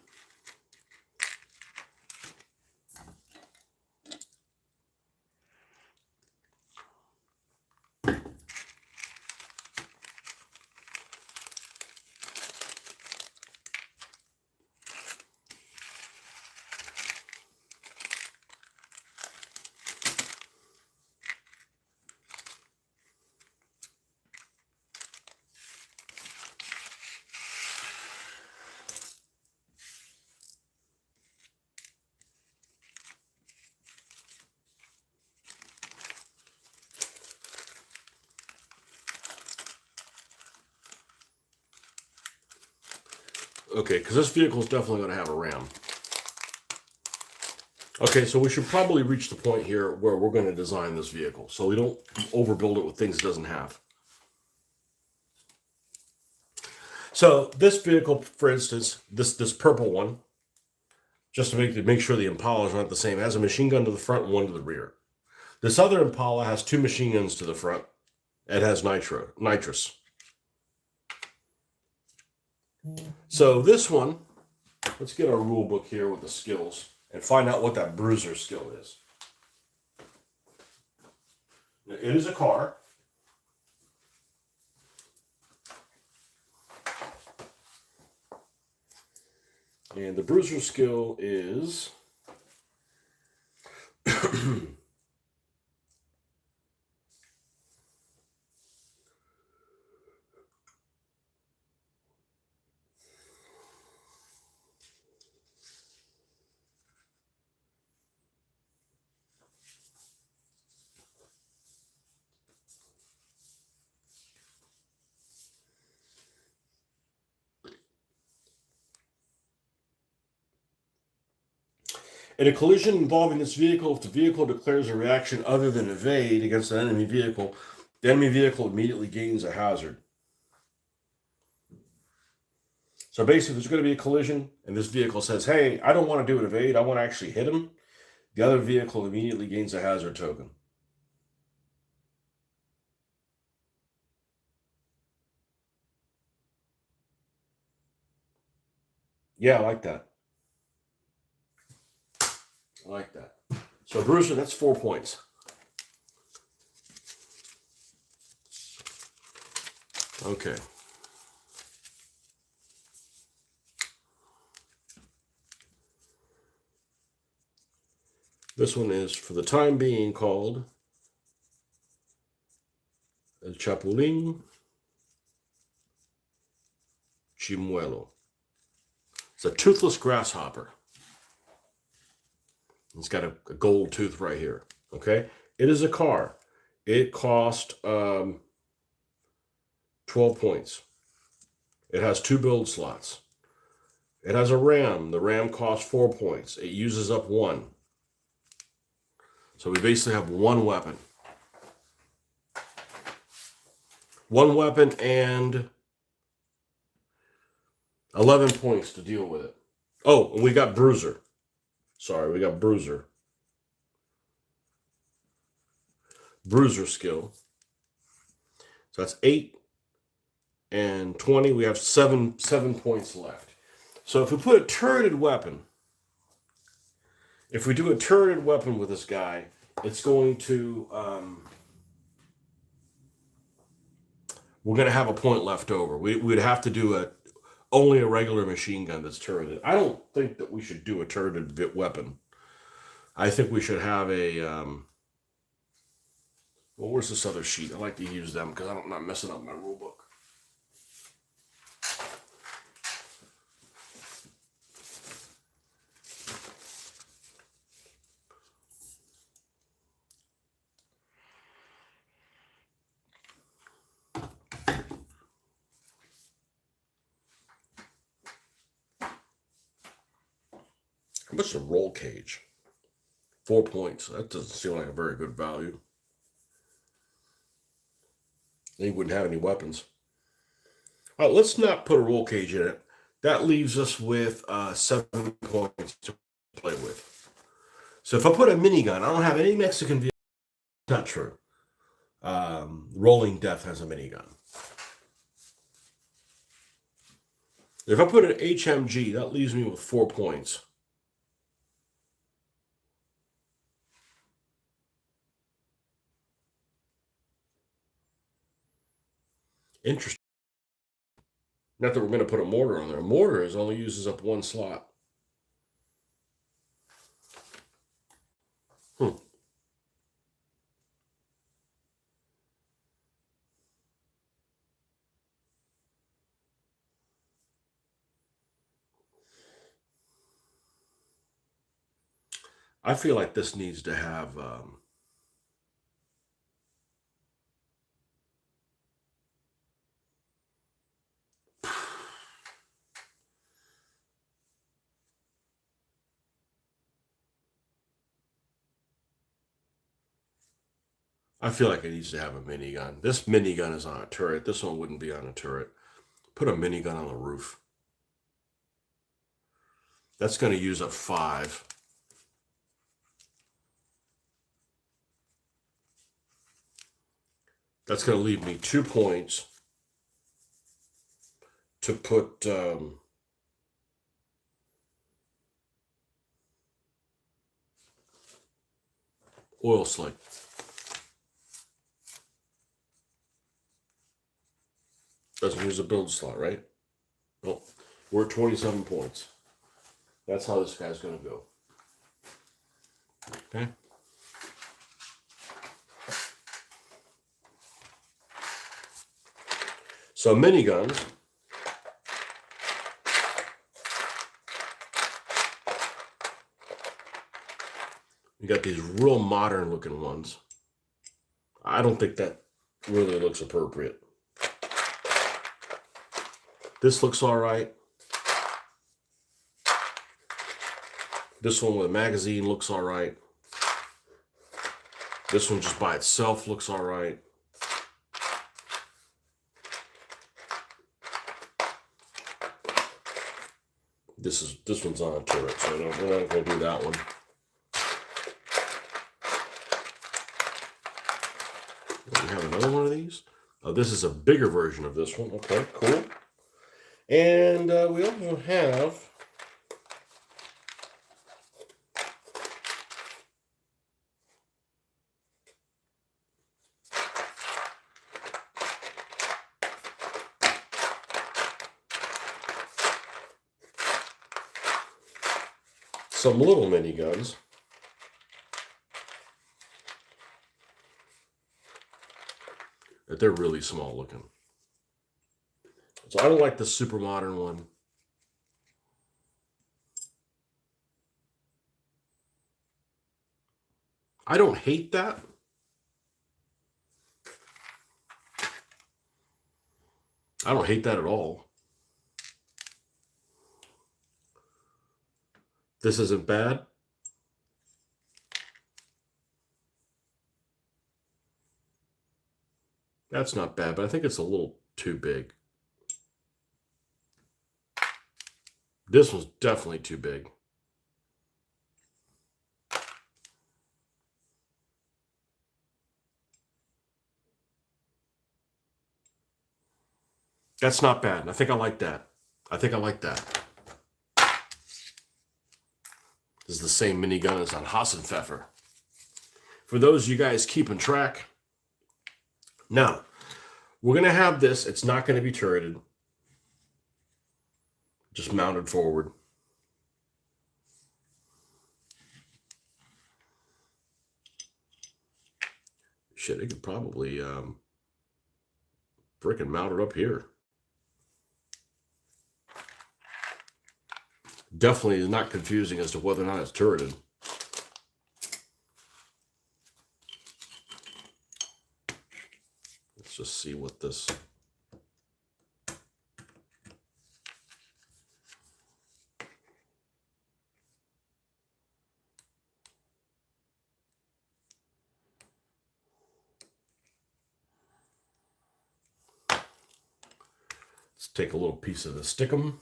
Okay, because this vehicle is definitely going to have a ram. Okay, so we should probably reach the point here where we're going to design this vehicle so we don't overbuild it with things it doesn't have. So this vehicle, for instance, this purple one, just to make sure the Impalas aren't the same, has a machine gun to the front and one to the rear. This other Impala has two machine guns to the front. It has nitrous. So this one, let's get our rule book here with the skills and find out what that bruiser skill is. It is a car. And the bruiser skill is in a collision involving this vehicle, if the vehicle declares a reaction other than evade against an enemy vehicle, the enemy vehicle immediately gains a hazard. So basically, there's going to be a collision, and this vehicle says, hey, I don't want to do an evade, I want to actually hit him. The other vehicle immediately gains a hazard token. Yeah, I like that. I like that. So, Bruiser, that's 4 points. Okay. This one is, for the time being, called El Chapulín Chimuelo. It's a toothless grasshopper. It's got a gold tooth right here. Okay? It is a car. It cost 12 points. It has 2 build slots. It has a ram. The ram costs 4 points. It uses up 1. So we basically have 1 weapon. 1 weapon and 11 points to deal with it. Oh, and we got Bruiser. Sorry, we got Bruiser. Bruiser skill. So that's 8 and 20. We have 7 points left. So if we put a turreted weapon, if we do a turreted weapon with this guy, it's going to, we're going to have a point left over. We'd have to do only a regular machine gun that's turreted. I don't think that we should do a turreted weapon. I think we should have a, well, where's this other sheet? I like to use them because I'm not messing up my rule book. How much is a roll cage? 4 points. That doesn't seem like a very good value. Then you wouldn't have any weapons. All right, let's not put a roll cage in it. That leaves us with 7 points to play with. So if I put a minigun, I don't have any Mexican vehicles. Not true. Rolling Death has a minigun. If I put an HMG, that leaves me with 4 points. Interesting. Not that we're going to put a mortar on there. A mortar only uses up 1 slot. I feel like this needs to have I feel like it needs to have a minigun. This minigun is on a turret. This one wouldn't be on a turret. Put a minigun on the roof. That's going to use up 5. That's going to leave me 2 points to put oil slick. Doesn't use a build slot, right? Well, we're at 27 points. That's how this guy's going to go. Okay. So miniguns. You got these real modern looking ones. I don't think that really looks appropriate. This looks all right. This one with a magazine looks all right. This one just by itself looks all right. This one's on a turret, so we're not going to do that one. We have another one of these. Oh, this is a bigger version of this one. Okay, cool. And we also have some little miniguns. But they're really small looking. So I don't like the super modern one. I don't hate that. I don't hate that at all. This isn't bad. That's not bad, but I think it's a little too big. This one's definitely too big. That's not bad. I think I like that. I think I like that. This is the same minigun as on Hassenpfeffer. For those of you guys keeping track, now we're going to have this. It's not going to be turreted. Just mounted forward. Shit, it could probably frickin' mount it up here. Definitely is not confusing as to whether or not it's turreted. Let's just see what this... Let's take a little piece of the stickum.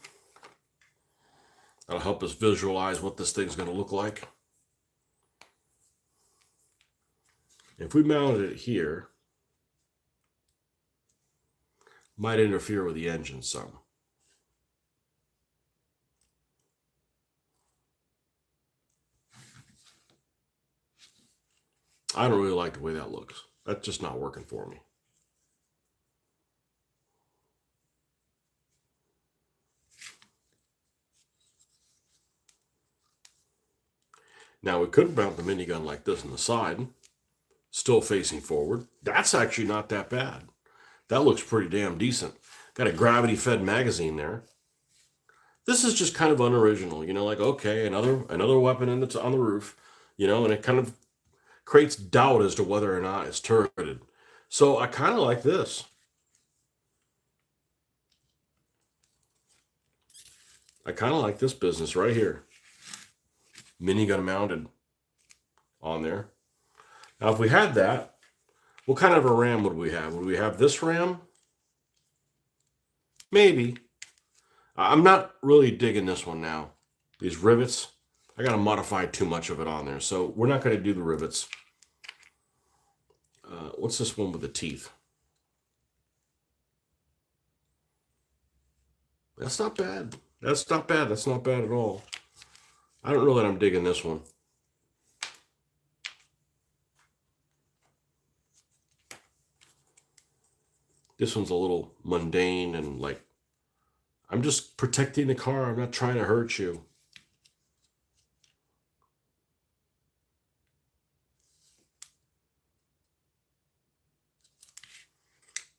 That'll help us visualize what this thing's going to look like. If we mounted it here, might interfere with the engine some. I don't really like the way that looks. That's just not working for me. Now we could mount the minigun like this on the side, still facing forward. That's actually not that bad. That looks pretty damn decent. Got a gravity-fed magazine there. This is just kind of unoriginal, you know, like, okay, another weapon on the roof, you know, and it kind of creates doubt as to whether or not it's turreted. So I kind of like this. I kind of like this business right here. Minigun mounted on there. Now, if we had that, What kind of a ram would we have? Would we have this ram? Maybe. I'm not really digging this one now. These rivets, I got to modify too much of it on there. So we're not going to do the rivets. What's this one with the teeth? That's not bad. That's not bad. That's not bad at all. I don't know that I'm digging this one. This one's a little mundane and like, I'm just protecting the car. I'm not trying to hurt you.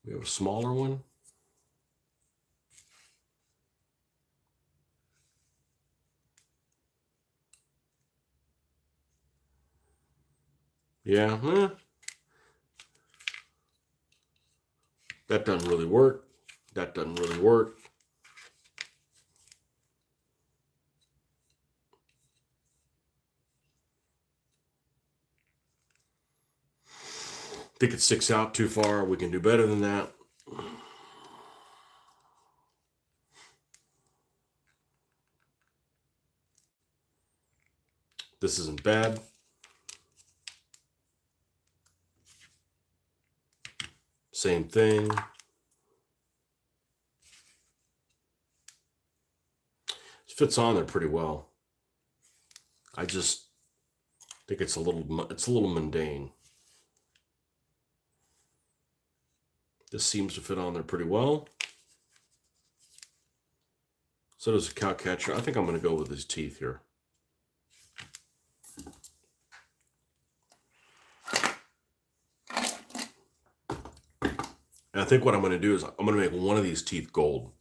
We have a smaller one. Yeah, that doesn't really work. That doesn't really work. I think it sticks out too far. We can do better than that. This isn't bad. Same thing. It fits on there pretty well. I just think it's a little mundane. This seems to fit on there pretty well. So does the cow catcher. I think I'm going to go with his teeth here. And I think what I'm going to do is I'm going to make one of these teeth gold.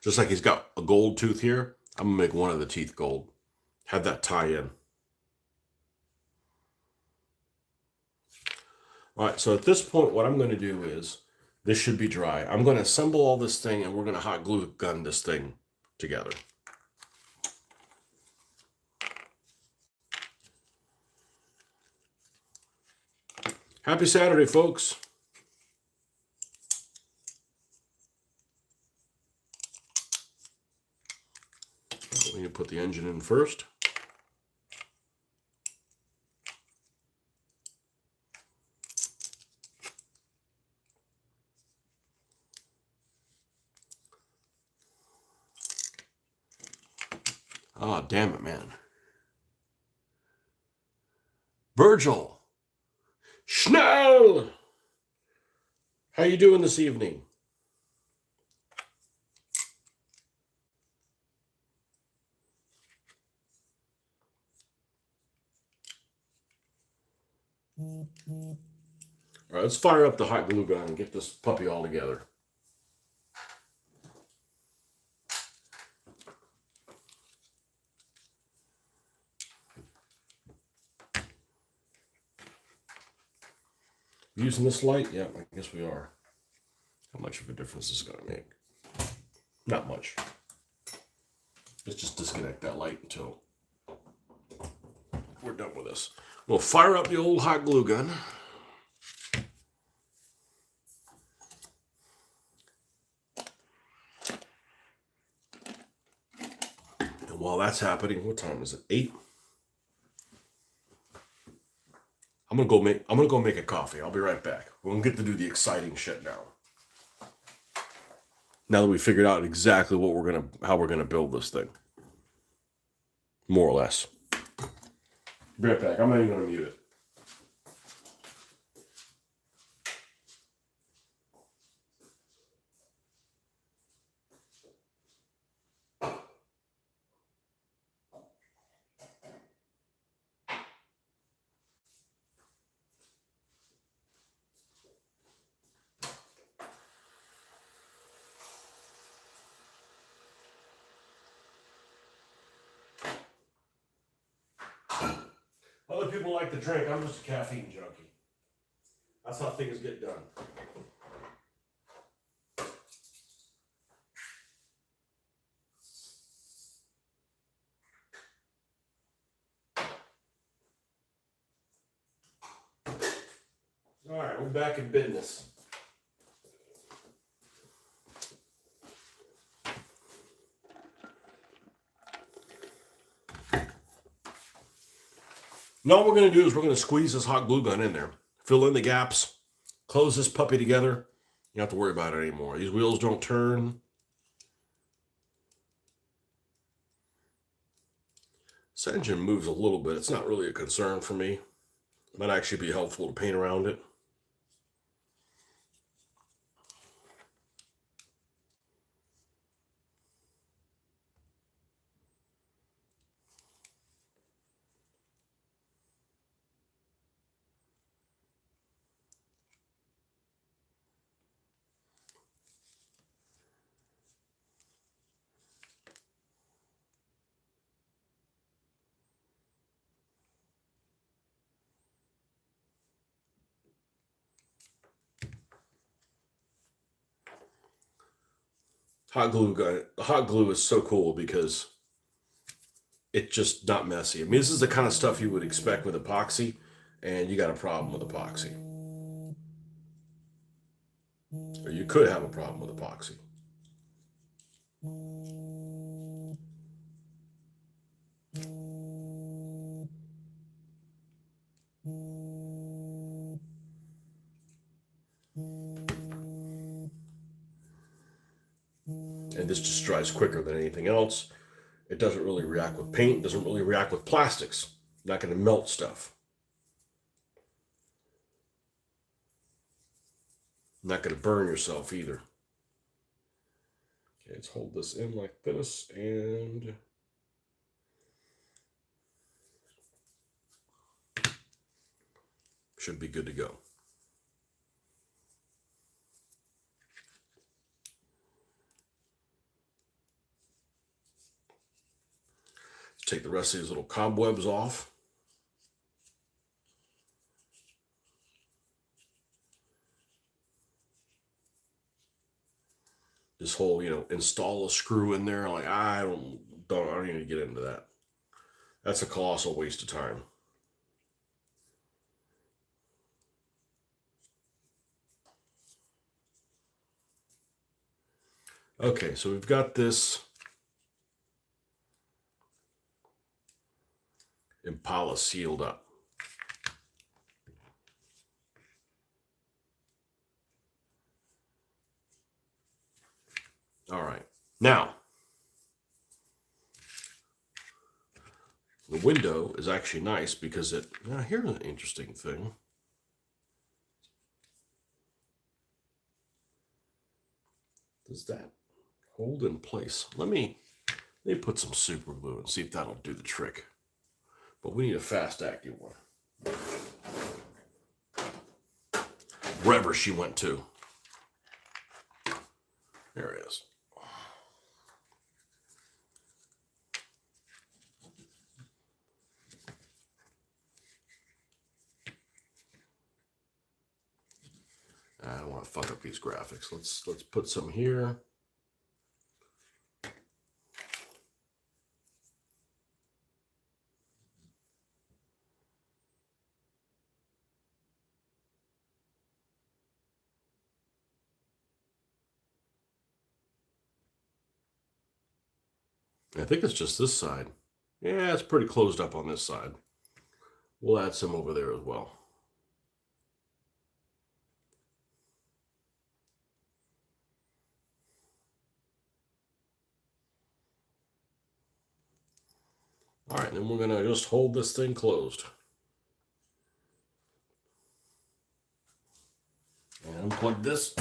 Just like he's got a gold tooth here, I'm going to make one of the teeth gold. Have that tie in. All right, so at this point, what I'm going to do is, this should be dry. I'm going to assemble all this thing, and we're going to hot glue gun this thing together. Happy Saturday, folks. We need to put the engine in first. Oh, damn it, man. Virgil. Schnell. How you doing this evening? All right, let's fire up the hot glue gun and get this puppy all together. Using this light? Yeah, I guess we are. How much of a difference is this going to make? Not much. Let's just disconnect that light until we're done with this. We'll fire up the old hot glue gun. And while that's happening, what time is it? 8? I'm gonna go make a coffee. I'll be right back. We'll get to do the exciting shit now. Now that we figured out exactly how we're gonna build this thing. More or less. Be right back. I'm not even gonna mute it. Other people like to drink. I'm just a caffeine junkie. That's how things get done. All right, we're back in business. Now what we're going to do is we're going to squeeze this hot glue gun in there, fill in the gaps, close this puppy together. You don't have to worry about it anymore. These wheels don't turn. This engine moves a little bit. It's not really a concern for me. It might actually be helpful to paint around it. Hot glue gun. The hot glue is so cool because it's just not messy. I mean, this is the kind of stuff you would expect with epoxy, and you got a problem with epoxy. Or you could have a problem with epoxy. And this just dries quicker than anything else. It doesn't really react with paint. It doesn't really react with plastics. Not going to melt stuff. Not going to burn yourself either. Okay, let's hold this in like this and should be good to go. Let's take the rest of these little cobwebs off. This whole, install a screw in there. Like, I don't need to get into that. That's a colossal waste of time. Okay, so we've got this Impala sealed up. All right. Now, the window is actually nice because now here's an interesting thing. Does that hold in place? Let me put some super glue and see if that'll do the trick. But we need a fast acting one. Wherever she went to. There it is. I don't want to fuck up these graphics. Let's put some here. I think it's just this side. Yeah, it's pretty closed up on this side. We'll add some over there as well. All right, then we're going to just hold this thing closed. And unplug this.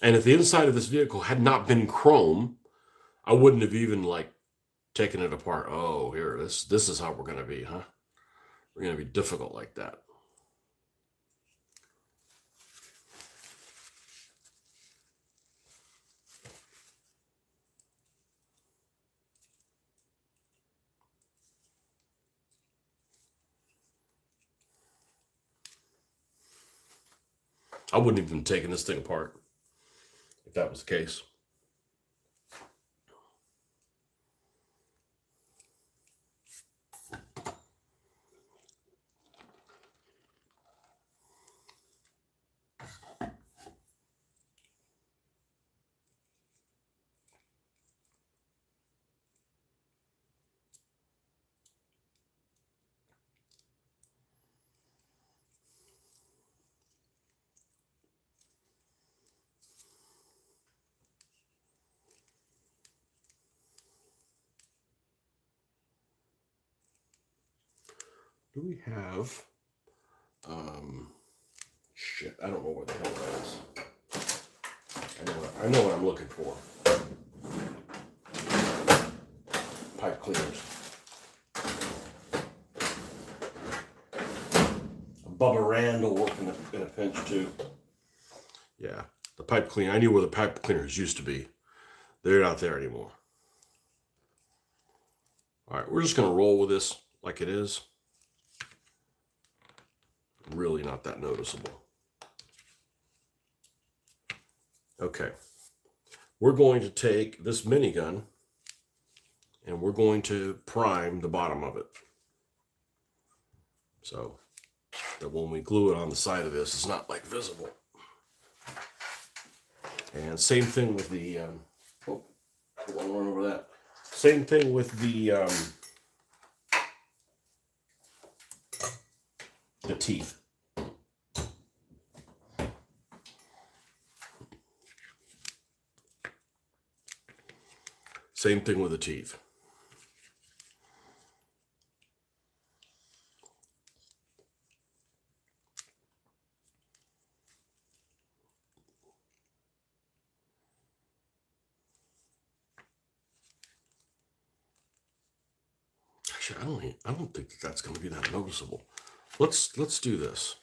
And if the inside of this vehicle had not been chrome, I wouldn't have even taken it apart. Oh, here, this is how we're going to be, huh? We're going to be difficult like that. I wouldn't have even taken this thing apart if that was the case. do we have, shit, I don't know what the hell that is. I know what I'm looking for. Pipe cleaners. Bubba Randall working in a pinch too. Yeah, the pipe cleaner. I knew where the pipe cleaners used to be. They're not there anymore. All right, we're just going to roll with this like it is. Really not that noticeable. Okay. We're going to take this minigun and we're going to prime the bottom of it. So that when we glue it on the side of this, it's not like visible. And same thing with the, oh, I want to run over that. Same thing with the teeth. Same thing with the teeth. Actually, I don't think that's going to be that noticeable. Let's do this.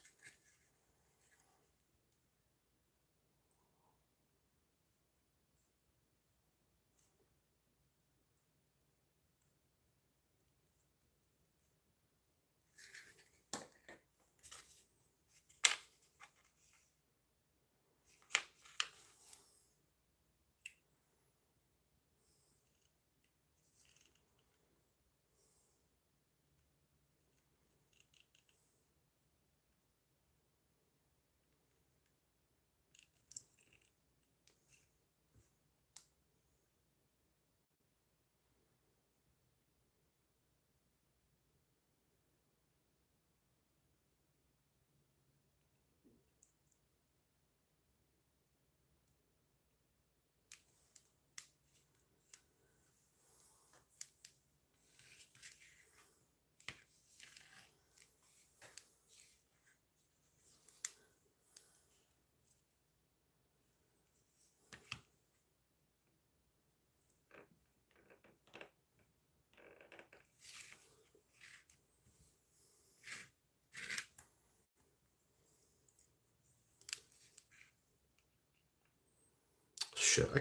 Shit, I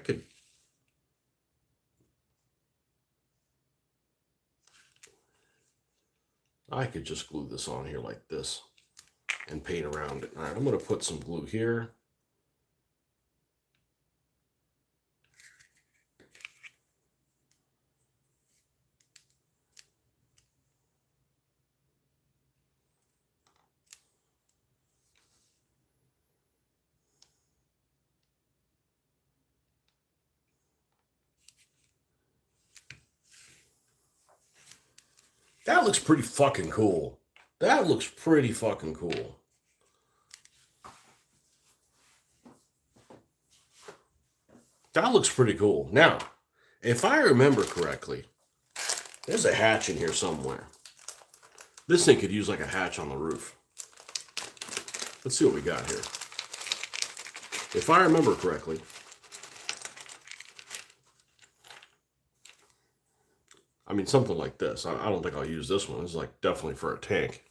could just glue this on here like this and paint around it. All right, I'm going to put some glue here. That looks pretty fucking cool. That looks pretty fucking cool. That looks pretty cool. Now, if I remember correctly, there's a hatch in here somewhere. This thing could use like a hatch on the roof. Let's see what we got here. If I remember correctly, I mean, something like this. I don't think I'll use this one. This is like definitely for a tank.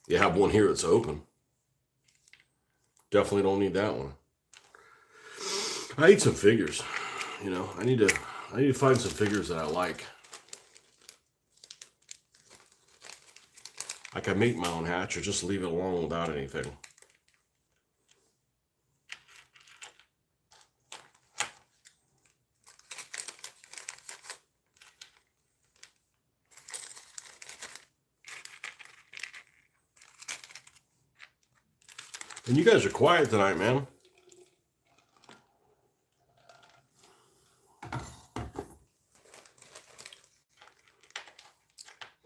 You have one here that's open. Definitely don't need that one. I need some figures. You know, I need to find some figures that I like. I can make my own hatch or just leave it alone without anything. And you guys are quiet tonight, man.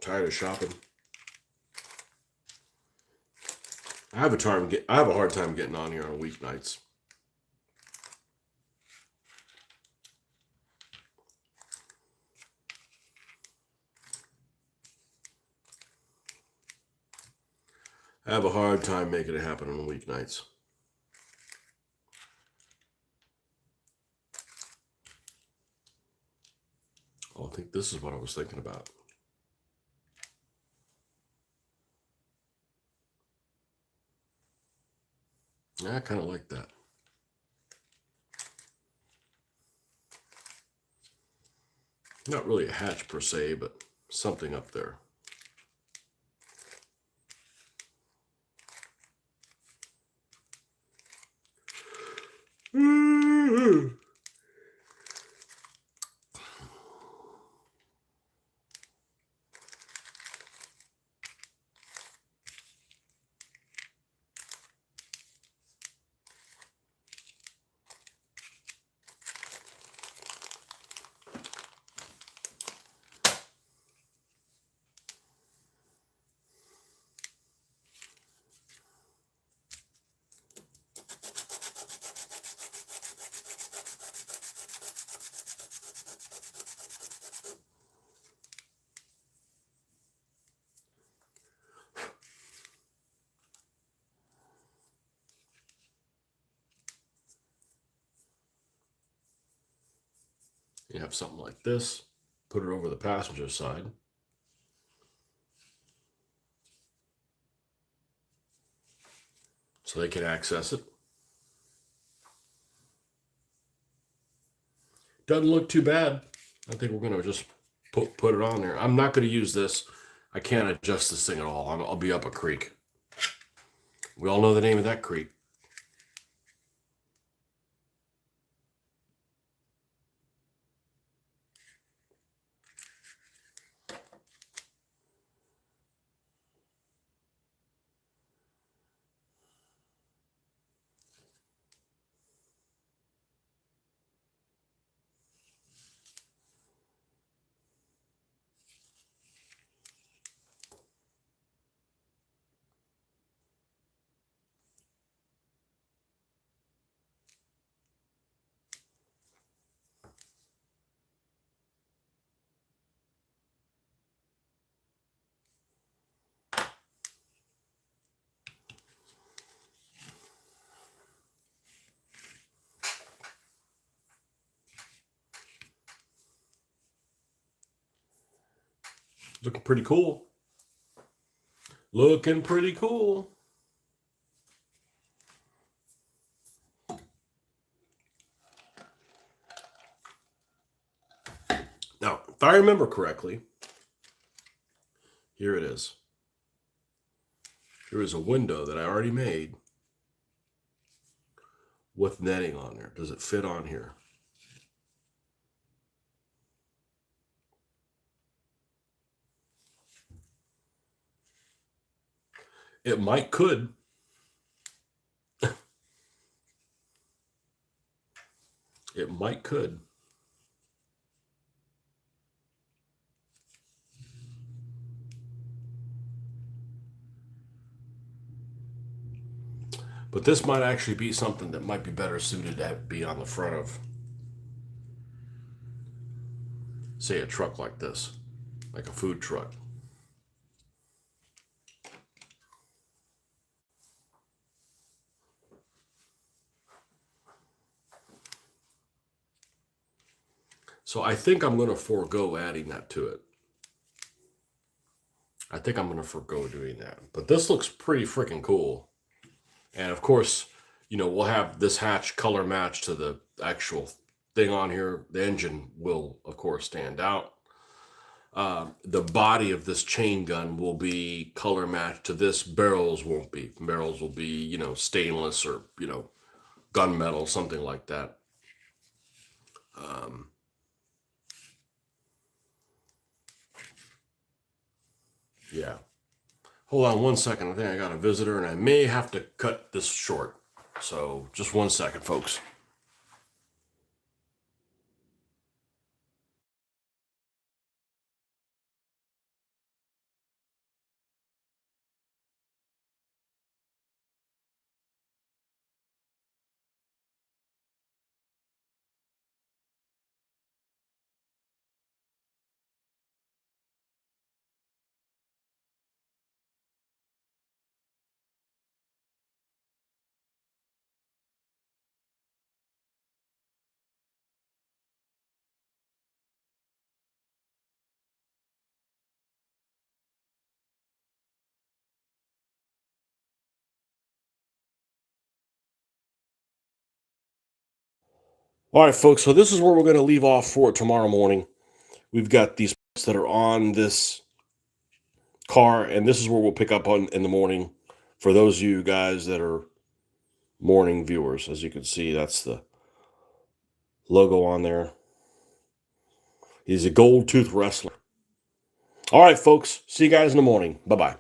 Tired of shopping. I have a hard time getting on here on weeknights. I have a hard time making it happen on weeknights. Oh, I think this is what I was thinking about. Yeah, I kind of like that. Not really a hatch per se, but something up there. You have something like this, put it over the passenger side. So they can access it. Doesn't look too bad. I think we're going to just put it on there. I'm not going to use this. I can't adjust this thing at all. I'll be up a creek. We all know the name of that creek. Looking pretty cool. Looking pretty cool. Now, if I remember correctly, here it is. Here is a window that I already made with netting on there. Does it fit on here? It might could. It might could. But this might actually be something that might be better suited to be on the front of, say, a truck like this, like a food truck. So I think I'm going to forego adding that to it. I think I'm going to forego doing that. But this looks pretty freaking cool. And of course, you know, we'll have this hatch color match to the actual thing on here. The engine will, of course, stand out. The body of this chain gun will be color matched to this. Barrels won't be. Barrels will be, you know, stainless or, you know, gunmetal, something like that. Yeah. Hold on one second. I think I got a visitor and I may have to cut this short. So just 1 second, folks. All right, folks, so this is where we're going to leave off for tomorrow morning. We've got these parts that are on this car, and this is where we'll pick up on in the morning for those of you guys that are morning viewers. As you can see, that's the logo on there. He's a gold tooth wrestler. All right, folks, see you guys in the morning. Bye-bye.